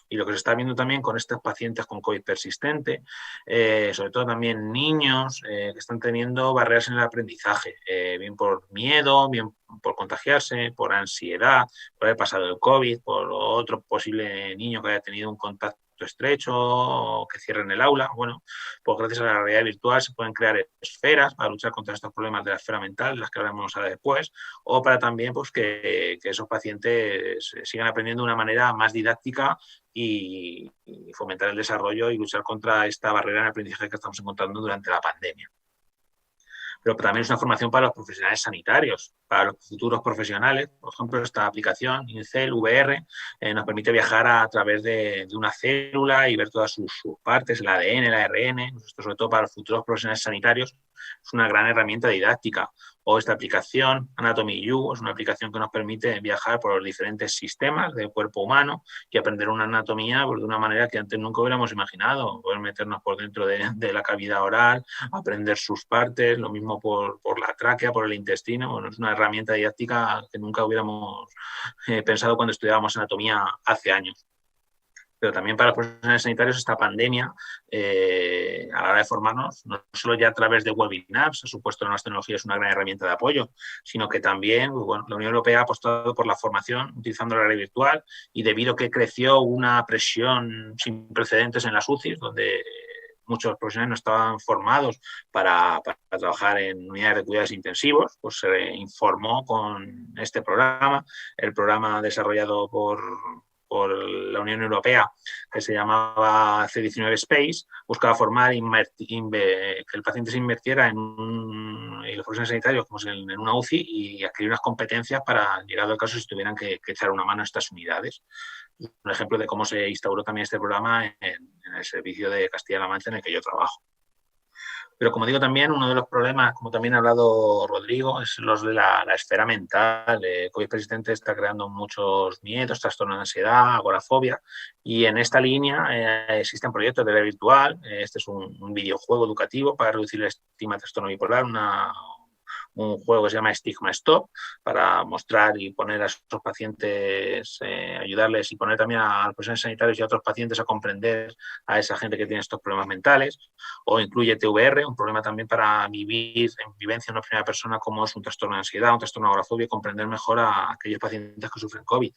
Y lo que se está viendo también con estos pacientes con COVID persistente, sobre todo también niños que están teniendo barreras en el aprendizaje, bien por miedo, bien por contagiarse, por ansiedad, por haber pasado el COVID, por otro posible niño que haya tenido un contacto estrecho o que cierren el aula. Bueno, pues gracias a la realidad virtual se pueden crear esferas para luchar contra estos problemas de la esfera mental, de las que hablaremos ahora después, o para también pues, que esos pacientes sigan aprendiendo de una manera más didáctica y fomentar el desarrollo y luchar contra esta barrera en el aprendizaje que estamos encontrando durante la pandemia. Pero también es una formación para los profesionales sanitarios, para los futuros profesionales. Por ejemplo, esta aplicación, INCEL VR, nos permite viajar a través de una célula y ver todas sus partes, el ADN, el ARN. Esto, sobre todo para los futuros profesionales sanitarios, es una gran herramienta didáctica. O esta aplicación, Anatomy U, es una aplicación que nos permite viajar por los diferentes sistemas del cuerpo humano y aprender una anatomía pues, de una manera que antes nunca hubiéramos imaginado. Poder meternos por dentro de la cavidad oral, aprender sus partes, lo mismo por la tráquea, por el intestino. Bueno, es una herramienta didáctica que nunca hubiéramos pensado cuando estudiábamos anatomía hace años. Pero también para los profesionales sanitarios esta pandemia, a la hora de formarnos, no solo ya a través de webinars, ha supuesto nuevas tecnologías una gran herramienta de apoyo, sino que también la Unión Europea ha apostado por la formación utilizando la realidad virtual y debido a que creció una presión sin precedentes en las UCIs, donde muchos profesionales no estaban formados para trabajar en unidades de cuidados intensivos, pues se informó con este programa, el programa desarrollado por la Unión Europea, que se llamaba C19 Space, buscaba formar que el paciente se invirtiera y los profesionales sanitarios como en una UCI y adquirir unas competencias para, llegado el caso, si tuvieran que echar una mano a estas unidades. Un ejemplo de cómo se instauró también este programa en el servicio de Castilla-La Mancha en el que yo trabajo. Pero como digo también, uno de los problemas, como también ha hablado Rodrigo, es los de la esfera mental. El COVID persistente está creando muchos miedos, trastornos de ansiedad, agorafobia. Y en esta línea existen proyectos de realidad virtual. Este es un videojuego educativo para reducir el estigma de trastorno bipolar, un juego que se llama Stigma Stop para mostrar y poner a esos pacientes, ayudarles y poner también a los profesionales sanitarios y a otros pacientes a comprender a esa gente que tiene estos problemas mentales. O incluye TVR, un problema también para vivir en vivencia en una primera persona como es un trastorno de ansiedad, un trastorno de agorafobia y comprender mejor a aquellos pacientes que sufren COVID.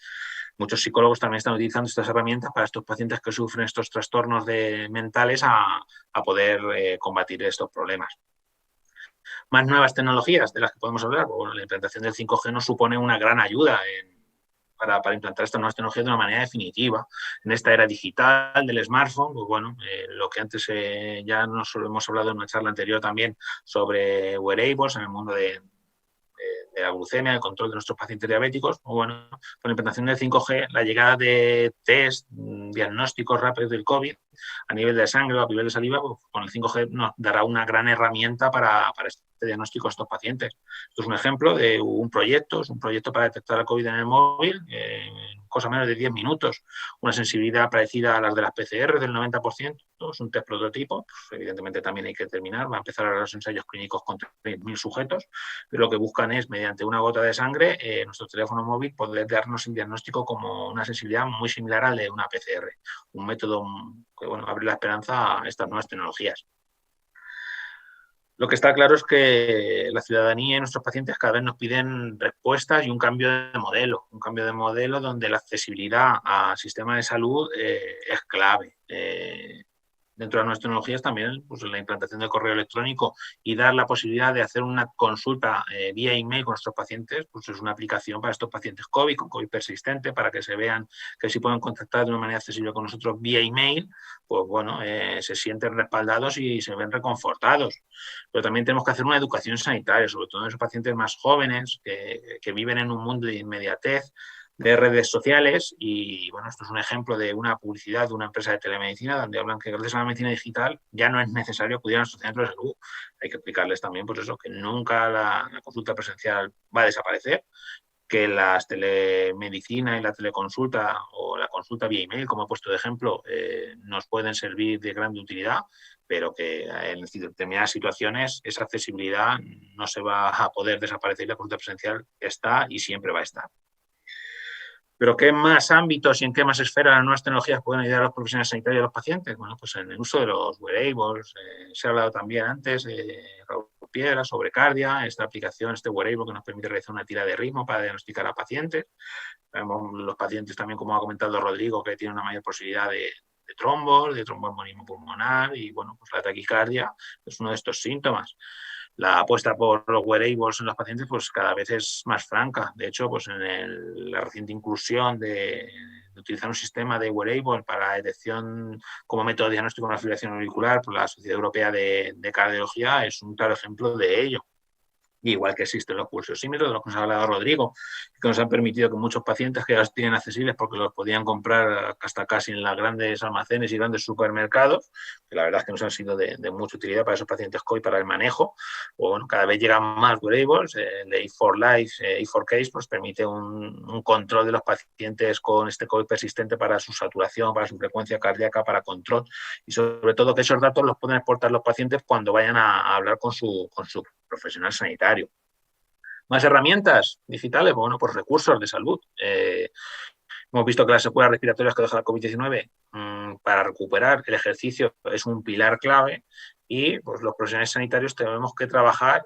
Muchos psicólogos también están utilizando estas herramientas para estos pacientes que sufren estos trastornos mentales a poder combatir estos problemas. Más nuevas tecnologías de las que podemos hablar. Bueno, la implantación del 5G nos supone una gran ayuda para implantar estas nuevas tecnologías de una manera definitiva. En esta era digital del smartphone, pues bueno, lo que antes ya nos hemos hablado en una charla anterior también sobre wearables en el mundo de la glucemia, el control de nuestros pacientes diabéticos. Bueno, con la implantación del 5G, la llegada de test, diagnósticos rápidos del COVID a nivel de sangre o a nivel de saliva, pues con el 5G nos dará una gran herramienta para este diagnóstico a estos pacientes. Esto es un ejemplo de un proyecto, es un proyecto para detectar el COVID en el móvil, cosa menos de 10 minutos, una sensibilidad parecida a las de las PCR del 90%, es un test prototipo, pues evidentemente también hay que terminar, va a empezar ahora los ensayos clínicos con 3.000 sujetos, pero lo que buscan es, mediante una gota de sangre, nuestro teléfono móvil poder darnos el diagnóstico como una sensibilidad muy similar al de una PCR, un método que bueno, abre la esperanza a estas nuevas tecnologías. Lo que está claro es que la ciudadanía y nuestros pacientes cada vez nos piden respuestas y un cambio de modelo donde la accesibilidad al sistema de salud es clave. Dentro de las nuevas tecnologías también pues, la implantación del correo electrónico y dar la posibilidad de hacer una consulta vía email con nuestros pacientes, pues es una aplicación para estos pacientes COVID, con COVID persistente, para que se vean que si pueden contactar de una manera accesible con nosotros vía email, pues bueno, se sienten respaldados y se ven reconfortados. Pero también tenemos que hacer una educación sanitaria, sobre todo en esos pacientes más jóvenes que viven en un mundo de inmediatez, de redes sociales y bueno, esto es un ejemplo de una publicidad de una empresa de telemedicina donde hablan que gracias a la medicina digital ya no es necesario acudir a nuestro centro de salud. Hay que explicarles también pues eso, que nunca la consulta presencial va a desaparecer, que las telemedicina y la teleconsulta o la consulta vía email, como he puesto de ejemplo, nos pueden servir de gran utilidad, pero que en determinadas situaciones esa accesibilidad no se va a poder desaparecer y la consulta presencial está y siempre va a estar. ¿Pero qué más ámbitos y en qué más esferas las nuevas tecnologías pueden ayudar a los profesionales sanitarios y a los pacientes? Bueno, pues en el uso de los wearables, se ha hablado también antes, Raúl Piedra, sobre Cardia, esta aplicación, este wearable que nos permite realizar una tira de ritmo para diagnosticar a pacientes. Vemos los pacientes también, como ha comentado Rodrigo, que tienen una mayor posibilidad de trombos, de tromboembolismo pulmonar y, bueno, pues la taquicardia es uno de estos síntomas. La apuesta por los wearables en los pacientes pues cada vez es más franca. De hecho, pues en la reciente inclusión de utilizar un sistema de wearable para la detección como método de diagnóstico de una fibrilación auricular por la Sociedad Europea de Cardiología es un claro ejemplo de ello. Igual que existen los pulsosímetros de los que nos ha hablado Rodrigo, que nos han permitido que muchos pacientes que ya los tienen accesibles porque los podían comprar hasta casi en los grandes almacenes y grandes supermercados, que la verdad es que nos han sido de mucha utilidad para esos pacientes COVID, para el manejo. O, bueno, cada vez llegan más wearables, el A4 Life, A4 Case, pues permite un control de los pacientes con este COVID persistente para su saturación, para su frecuencia cardíaca, para control y sobre todo que esos datos los pueden exportar los pacientes cuando vayan a hablar con su profesional sanitario. Más herramientas digitales, bueno, pues recursos de salud. Hemos visto que las secuelas respiratorias que deja la COVID-19 para recuperar el ejercicio es un pilar clave y pues, los profesionales sanitarios tenemos que trabajar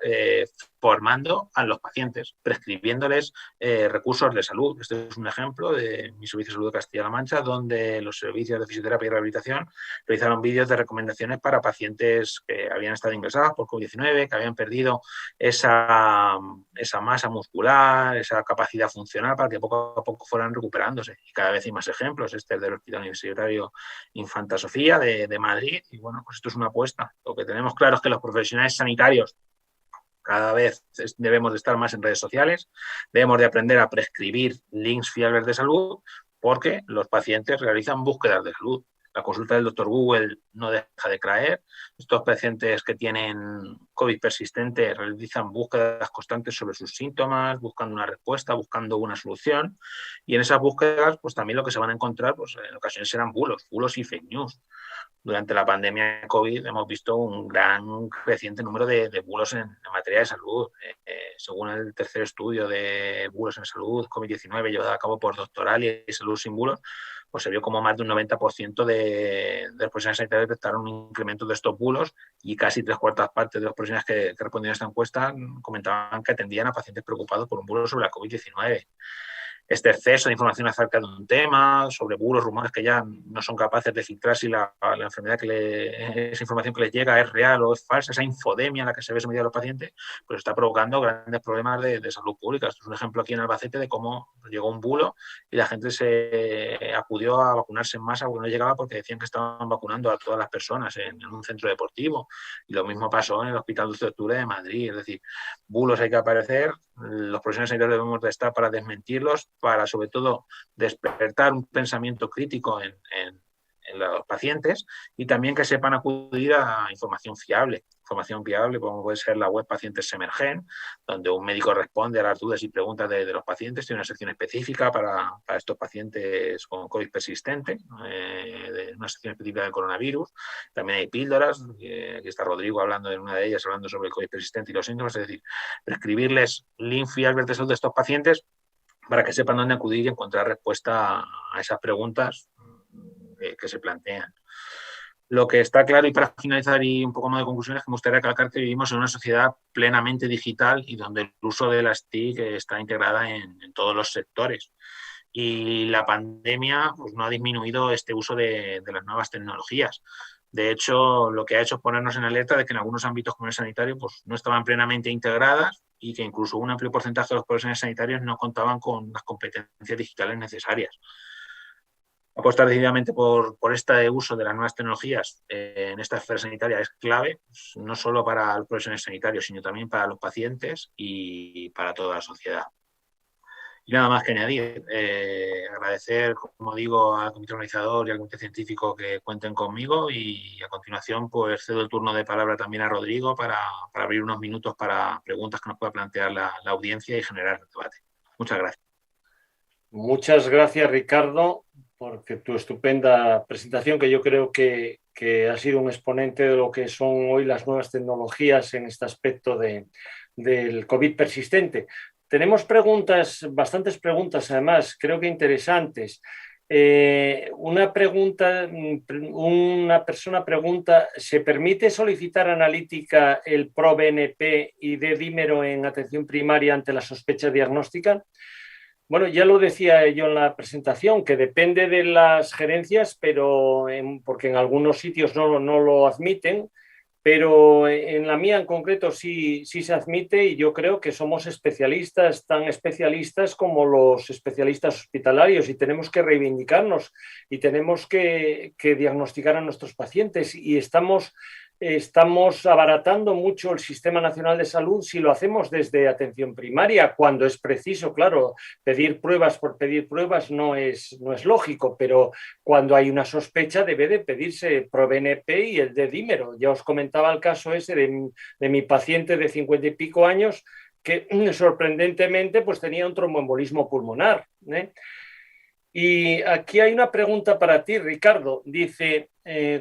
formando a los pacientes, prescribiéndoles recursos de salud. Este es un ejemplo de mi servicio de salud de Castilla-La Mancha, donde los servicios de fisioterapia y rehabilitación realizaron vídeos de recomendaciones para pacientes que habían estado ingresados por COVID-19, que habían perdido esa masa muscular, esa capacidad funcional para que poco a poco fueran recuperándose. Y cada vez hay más ejemplos. Este es del Hospital Universitario Infanta Sofía de Madrid. Y bueno, pues esto es una apuesta. Lo que tenemos claro es que los profesionales sanitarios cada vez debemos de estar más en redes sociales, debemos de aprender a prescribir links fiables de salud porque los pacientes realizan búsquedas de salud. La consulta del doctor Google no deja de caer. Estos pacientes que tienen COVID persistente realizan búsquedas constantes sobre sus síntomas, buscando una respuesta, buscando una solución. Y en esas búsquedas, pues también lo que se van a encontrar, pues en ocasiones serán bulos y fake news. Durante la pandemia de COVID hemos visto un gran creciente número de bulos en materia de salud. Según el tercer estudio de bulos en salud COVID-19 llevado a cabo por Doctoral y Salud sin bulos, pues se vio como más de un 90% de los profesionales sanitarios detectaron un incremento de estos bulos y casi 3/4 de los profesionales que respondieron a esta encuesta comentaban que atendían a pacientes preocupados por un bulo sobre la COVID-19. este exceso de información acerca de un tema, sobre bulos, rumores que ya no son capaces de filtrar si la enfermedad esa información que les llega es real o es falsa, esa infodemia en la que se ve sometida a los pacientes, pues está provocando grandes problemas de salud pública. Esto es un ejemplo aquí en Albacete de cómo llegó un bulo y la gente se acudió a vacunarse en masa porque no llegaba porque decían que estaban vacunando a todas las personas en un centro deportivo. Y lo mismo pasó en el Hospital 12 de Octubre de Madrid. Es decir, bulos hay que aparecer, los profesionales sanitarios debemos de estar para desmentirlos, para sobre todo despertar un pensamiento crítico en los pacientes y también que sepan acudir a información fiable, como puede ser la web Pacientes Emergen, donde un médico responde a las dudas y preguntas de los pacientes. Tiene una sección específica para estos pacientes con COVID persistente, una sección específica del coronavirus. También hay píldoras, aquí está Rodrigo hablando de una de ellas, hablando sobre el COVID persistente y los síntomas, es decir, prescribirles links fiables de salud de estos pacientes para que sepan dónde acudir y encontrar respuesta a esas preguntas que se plantean. Lo que está claro, y para finalizar y un poco más de conclusiones, que me gustaría recalcar que vivimos en una sociedad plenamente digital y donde el uso de las TIC está integrada en todos los sectores. Y la pandemia pues, no ha disminuido este uso de las nuevas tecnologías. De hecho, lo que ha hecho es ponernos en alerta de que en algunos ámbitos como el sanitario pues, no estaban plenamente integradas y que incluso un amplio porcentaje de los profesionales sanitarios no contaban con las competencias digitales necesarias. Apostar decididamente por este uso de las nuevas tecnologías en esta esfera sanitaria es clave, pues, no solo para los profesionales sanitarios, sino también para los pacientes y para toda la sociedad. Y nada más que añadir, agradecer, como digo, al comité organizador y al comité científico que cuenten conmigo y a continuación pues cedo el turno de palabra también a Rodrigo para abrir unos minutos para preguntas que nos pueda plantear la audiencia y generar el debate. Muchas gracias. Muchas gracias, Ricardo, porque tu estupenda presentación, que yo creo que ha sido un exponente de lo que son hoy las nuevas tecnologías en este aspecto del COVID persistente. Tenemos preguntas, bastantes preguntas además, creo que interesantes. Una persona pregunta, ¿se permite solicitar analítica el PRO-BNP y de dímero en atención primaria ante la sospecha diagnóstica? Bueno, ya lo decía yo en la presentación, que depende de las gerencias, pero porque en algunos sitios no lo admiten, pero en la mía en concreto sí se admite y yo creo que somos especialistas, tan especialistas como los especialistas hospitalarios y tenemos que reivindicarnos y tenemos que diagnosticar a nuestros pacientes y estamos abaratando mucho el Sistema Nacional de Salud si lo hacemos desde atención primaria, cuando es preciso, claro, pedir pruebas por pedir pruebas no es lógico, pero cuando hay una sospecha debe de pedirse PRO-BNP y el de dímero. Ya os comentaba el caso ese de mi paciente de 50 y pico años que sorprendentemente pues tenía un tromboembolismo pulmonar, ¿eh? Y aquí hay una pregunta para ti, Ricardo. Dice,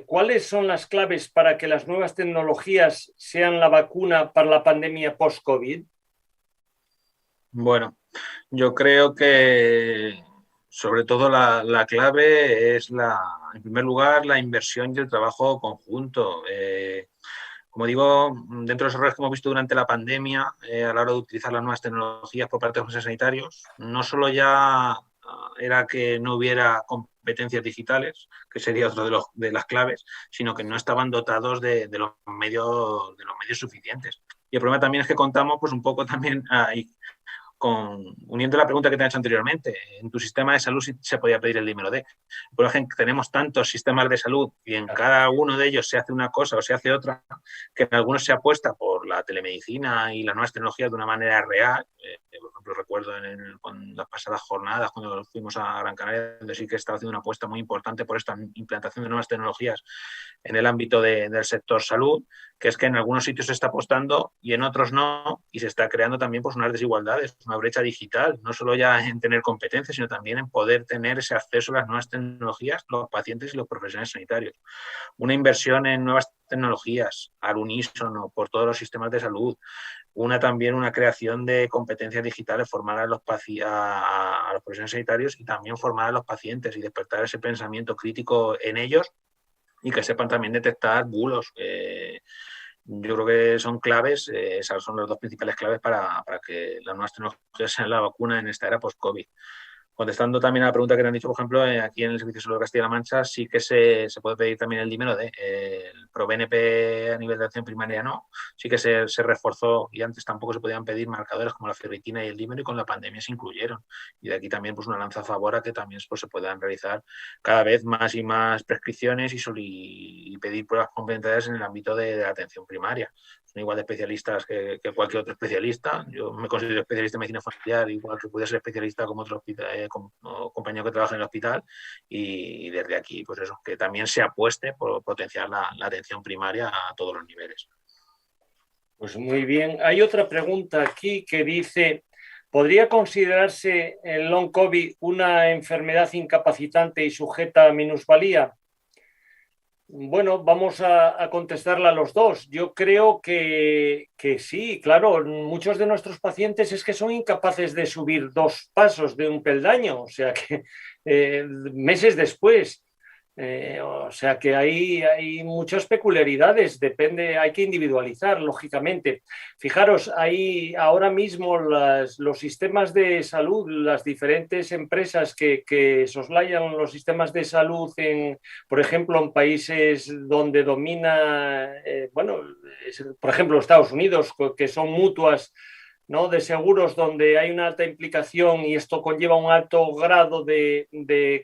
¿cuáles son las claves para que las nuevas tecnologías sean la vacuna para la pandemia post-COVID? Bueno, yo creo que sobre todo la clave es, en primer lugar, la inversión y el trabajo conjunto. Como digo, dentro de los errores que hemos visto durante la pandemia, a la hora de utilizar las nuevas tecnologías por parte de los profesionales sanitarios, no solo ya era que no hubiera competencias digitales, que sería otro de las claves, sino que no estaban dotados de los medios suficientes. Y el problema también es que contamos pues un poco también uniendo la pregunta que te he hecho anteriormente, en tu sistema de salud sí se podía pedir el dímero D. Por ejemplo, tenemos tantos sistemas de salud y en cada uno de ellos se hace una cosa o se hace otra, que en algunos se apuesta por la telemedicina y las nuevas tecnologías de una manera real. Por ejemplo, recuerdo con las pasadas jornadas, cuando fuimos a Gran Canaria, donde sí que estaba haciendo una apuesta muy importante por esta implantación de nuevas tecnologías en el ámbito del sector salud, que es que en algunos sitios se está apostando y en otros no, y se está creando también pues, unas desigualdades, una brecha digital, no solo ya en tener competencias, sino también en poder tener ese acceso a las nuevas tecnologías, los pacientes y los profesionales sanitarios. Una inversión en nuevas tecnologías al unísono por todos los sistemas de salud, también una creación de competencias digitales, formar a los profesionales sanitarios y también formar a los pacientes y despertar ese pensamiento crítico en ellos y que sepan también detectar bulos. Yo creo que son claves, esas son las dos principales claves para que las nuevas tecnologías sean la vacuna en esta era post-COVID. contestando también a la pregunta que te han dicho, por ejemplo, aquí en el Servicio de Salud de Castilla-La Mancha sí que se puede pedir también el dímero D. El ProBNP a nivel de atención primaria no, sí que se reforzó, y antes tampoco se podían pedir marcadores como la ferritina y el dímero, y con la pandemia se incluyeron. Y de aquí también pues una lanza a favor a que también pues, se puedan realizar cada vez más y más prescripciones y pedir pruebas complementarias en el ámbito de la atención primaria. Son igual de especialistas que cualquier otro especialista. Yo me considero especialista en medicina familiar, igual que puede ser especialista como otro compañero que trabaja en el hospital, y desde aquí, pues eso, que también se apueste por potenciar la atención primaria a todos los niveles. Pues muy bien. Hay otra pregunta aquí que dice, ¿podría considerarse el long COVID una enfermedad incapacitante y sujeta a minusvalía? Bueno, vamos a contestarla a los dos. Yo creo que sí, claro, muchos de nuestros pacientes es que son incapaces de subir 2 pasos de un peldaño, o sea que meses después. O sea que hay muchas peculiaridades, depende, hay que individualizar, lógicamente. Fijaros, hay ahora mismo los sistemas de salud, las diferentes empresas que soslayan los sistemas de salud, por ejemplo, en países donde domina, por ejemplo, Estados Unidos, que son mutuas, ¿no?, de seguros donde hay una alta implicación y esto conlleva un alto grado de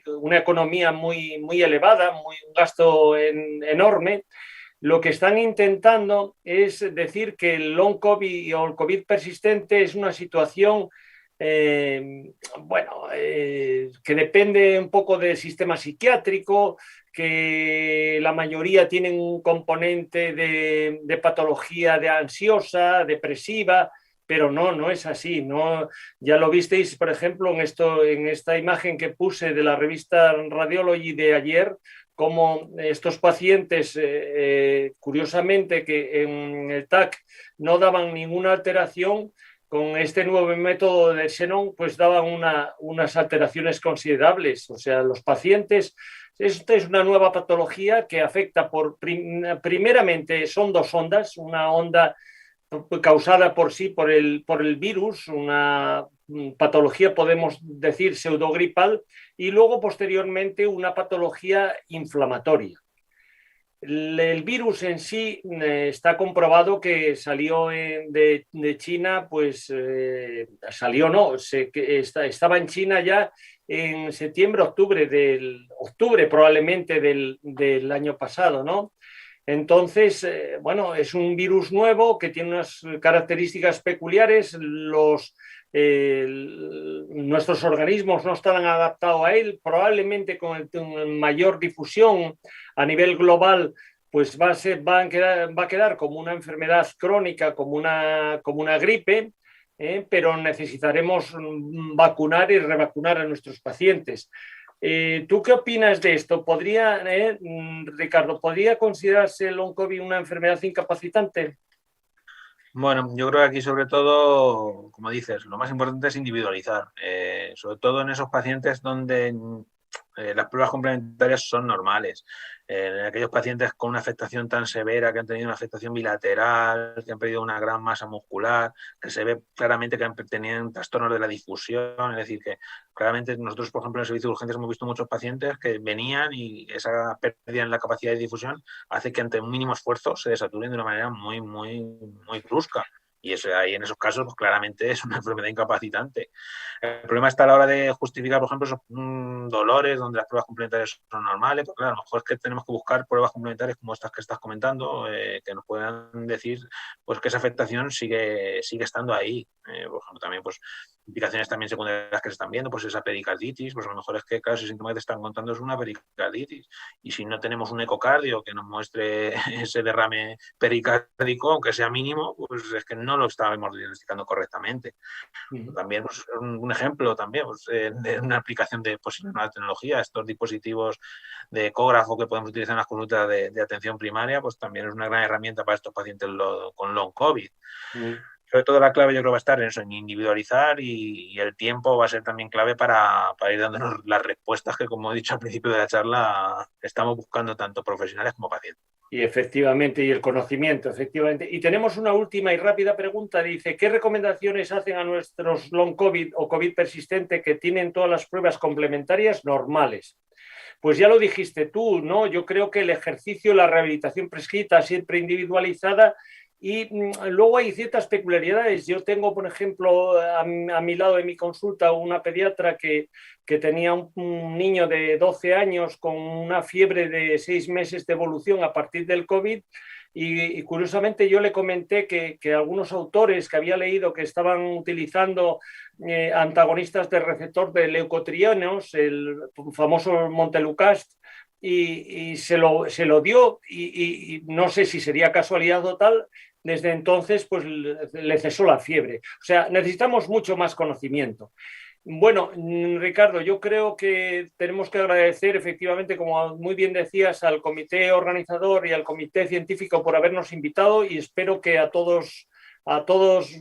una economía muy elevada, un gasto enorme. Lo que están intentando es decir que el long COVID o el COVID persistente es una situación que depende un poco del sistema psiquiátrico, que la mayoría tienen un componente de patología de ansiosa, depresiva, pero no es así. No, ya lo visteis, por ejemplo, en esta imagen que puse de la revista Radiology de ayer, como estos pacientes, curiosamente, que en el TAC no daban ninguna alteración, con este nuevo método de Xenon, pues daban unas alteraciones considerables. O sea, los pacientes, esta es una nueva patología que afecta primeramente, son 2 ondas, una onda causada por el virus, una patología, podemos decir, pseudogripal, y luego posteriormente una patología inflamatoria. El virus en sí está comprobado que salió de China, pues salió no, estaba en China ya en septiembre, octubre probablemente del año pasado, ¿no? Entonces, es un virus nuevo que tiene unas características peculiares. Nuestros organismos no están adaptados a él. Probablemente con mayor difusión a nivel global, pues va a quedar como una enfermedad crónica, como una gripe, pero necesitaremos vacunar y revacunar a nuestros pacientes. ¿Tú qué opinas de esto? Ricardo, ¿podría considerarse el long COVID una enfermedad incapacitante? Bueno, yo creo que aquí sobre todo, como dices, lo más importante es individualizar, sobre todo en esos pacientes donde las pruebas complementarias son normales. En aquellos pacientes con una afectación tan severa, que han tenido una afectación bilateral, que han perdido una gran masa muscular, que se ve claramente que tenían trastornos de la difusión, es decir, que claramente nosotros, por ejemplo, en el servicio de urgencias hemos visto muchos pacientes que venían y esa pérdida en la capacidad de difusión hace que ante un mínimo esfuerzo se desaturen de una manera muy brusca. Y eso, ahí en esos casos pues, claramente es una enfermedad incapacitante. El problema está a la hora de justificar, por ejemplo, esos dolores donde las pruebas complementarias son normales. Pues claro, a lo mejor es que tenemos que buscar pruebas complementarias como estas que estás comentando, que nos puedan decir pues, que esa afectación sigue estando ahí. Por ejemplo, también pues, implicaciones también secundarias que se están viendo, pues esa pericarditis, pues a lo mejor es que, claro, ese síntoma que te están contando es una pericarditis. Y si no tenemos un ecocardio que nos muestre ese derrame pericárdico, aunque sea mínimo, pues es que no lo estábamos diagnosticando correctamente. También pues, un ejemplo también pues, de una aplicación de posible nueva tecnología, estos dispositivos de ecógrafo que podemos utilizar en las consultas de atención primaria, pues también es una gran herramienta para estos pacientes con long COVID. Sobre todo la clave yo creo va a estar en eso, en individualizar, y el tiempo va a ser también clave para ir dándonos las respuestas que, como he dicho al principio de la charla, estamos buscando tanto profesionales como pacientes. Y efectivamente, y el conocimiento, efectivamente. Y tenemos una última y rápida pregunta. Dice, ¿qué recomendaciones hacen a nuestros long COVID o COVID persistente que tienen todas las pruebas complementarias normales? Pues ya lo dijiste tú, ¿no? Yo creo que el ejercicio, la rehabilitación prescrita, siempre individualizada, y luego hay ciertas peculiaridades. Yo tengo, por ejemplo, a mi lado de mi consulta una pediatra que tenía un niño de 12 años con una fiebre de 6 meses de evolución a partir del COVID. Y curiosamente yo le comenté que algunos autores que había leído que estaban utilizando antagonistas del receptor de leucotrienos, el famoso Montelukast, y se lo dio, y no sé si sería casualidad o tal. Desde entonces pues le cesó la fiebre. O sea, necesitamos mucho más conocimiento. Bueno, Ricardo, yo creo que tenemos que agradecer efectivamente, como muy bien decías, al comité organizador y al comité científico por habernos invitado, y espero que a todos a todos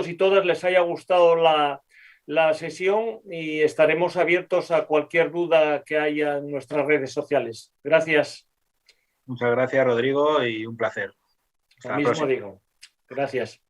y todas les haya gustado la sesión, y estaremos abiertos a cualquier duda que haya en nuestras redes sociales. Gracias. Muchas gracias, Rodrigo, y un placer. Lo Hasta la mismo próxima. digo. Gracias.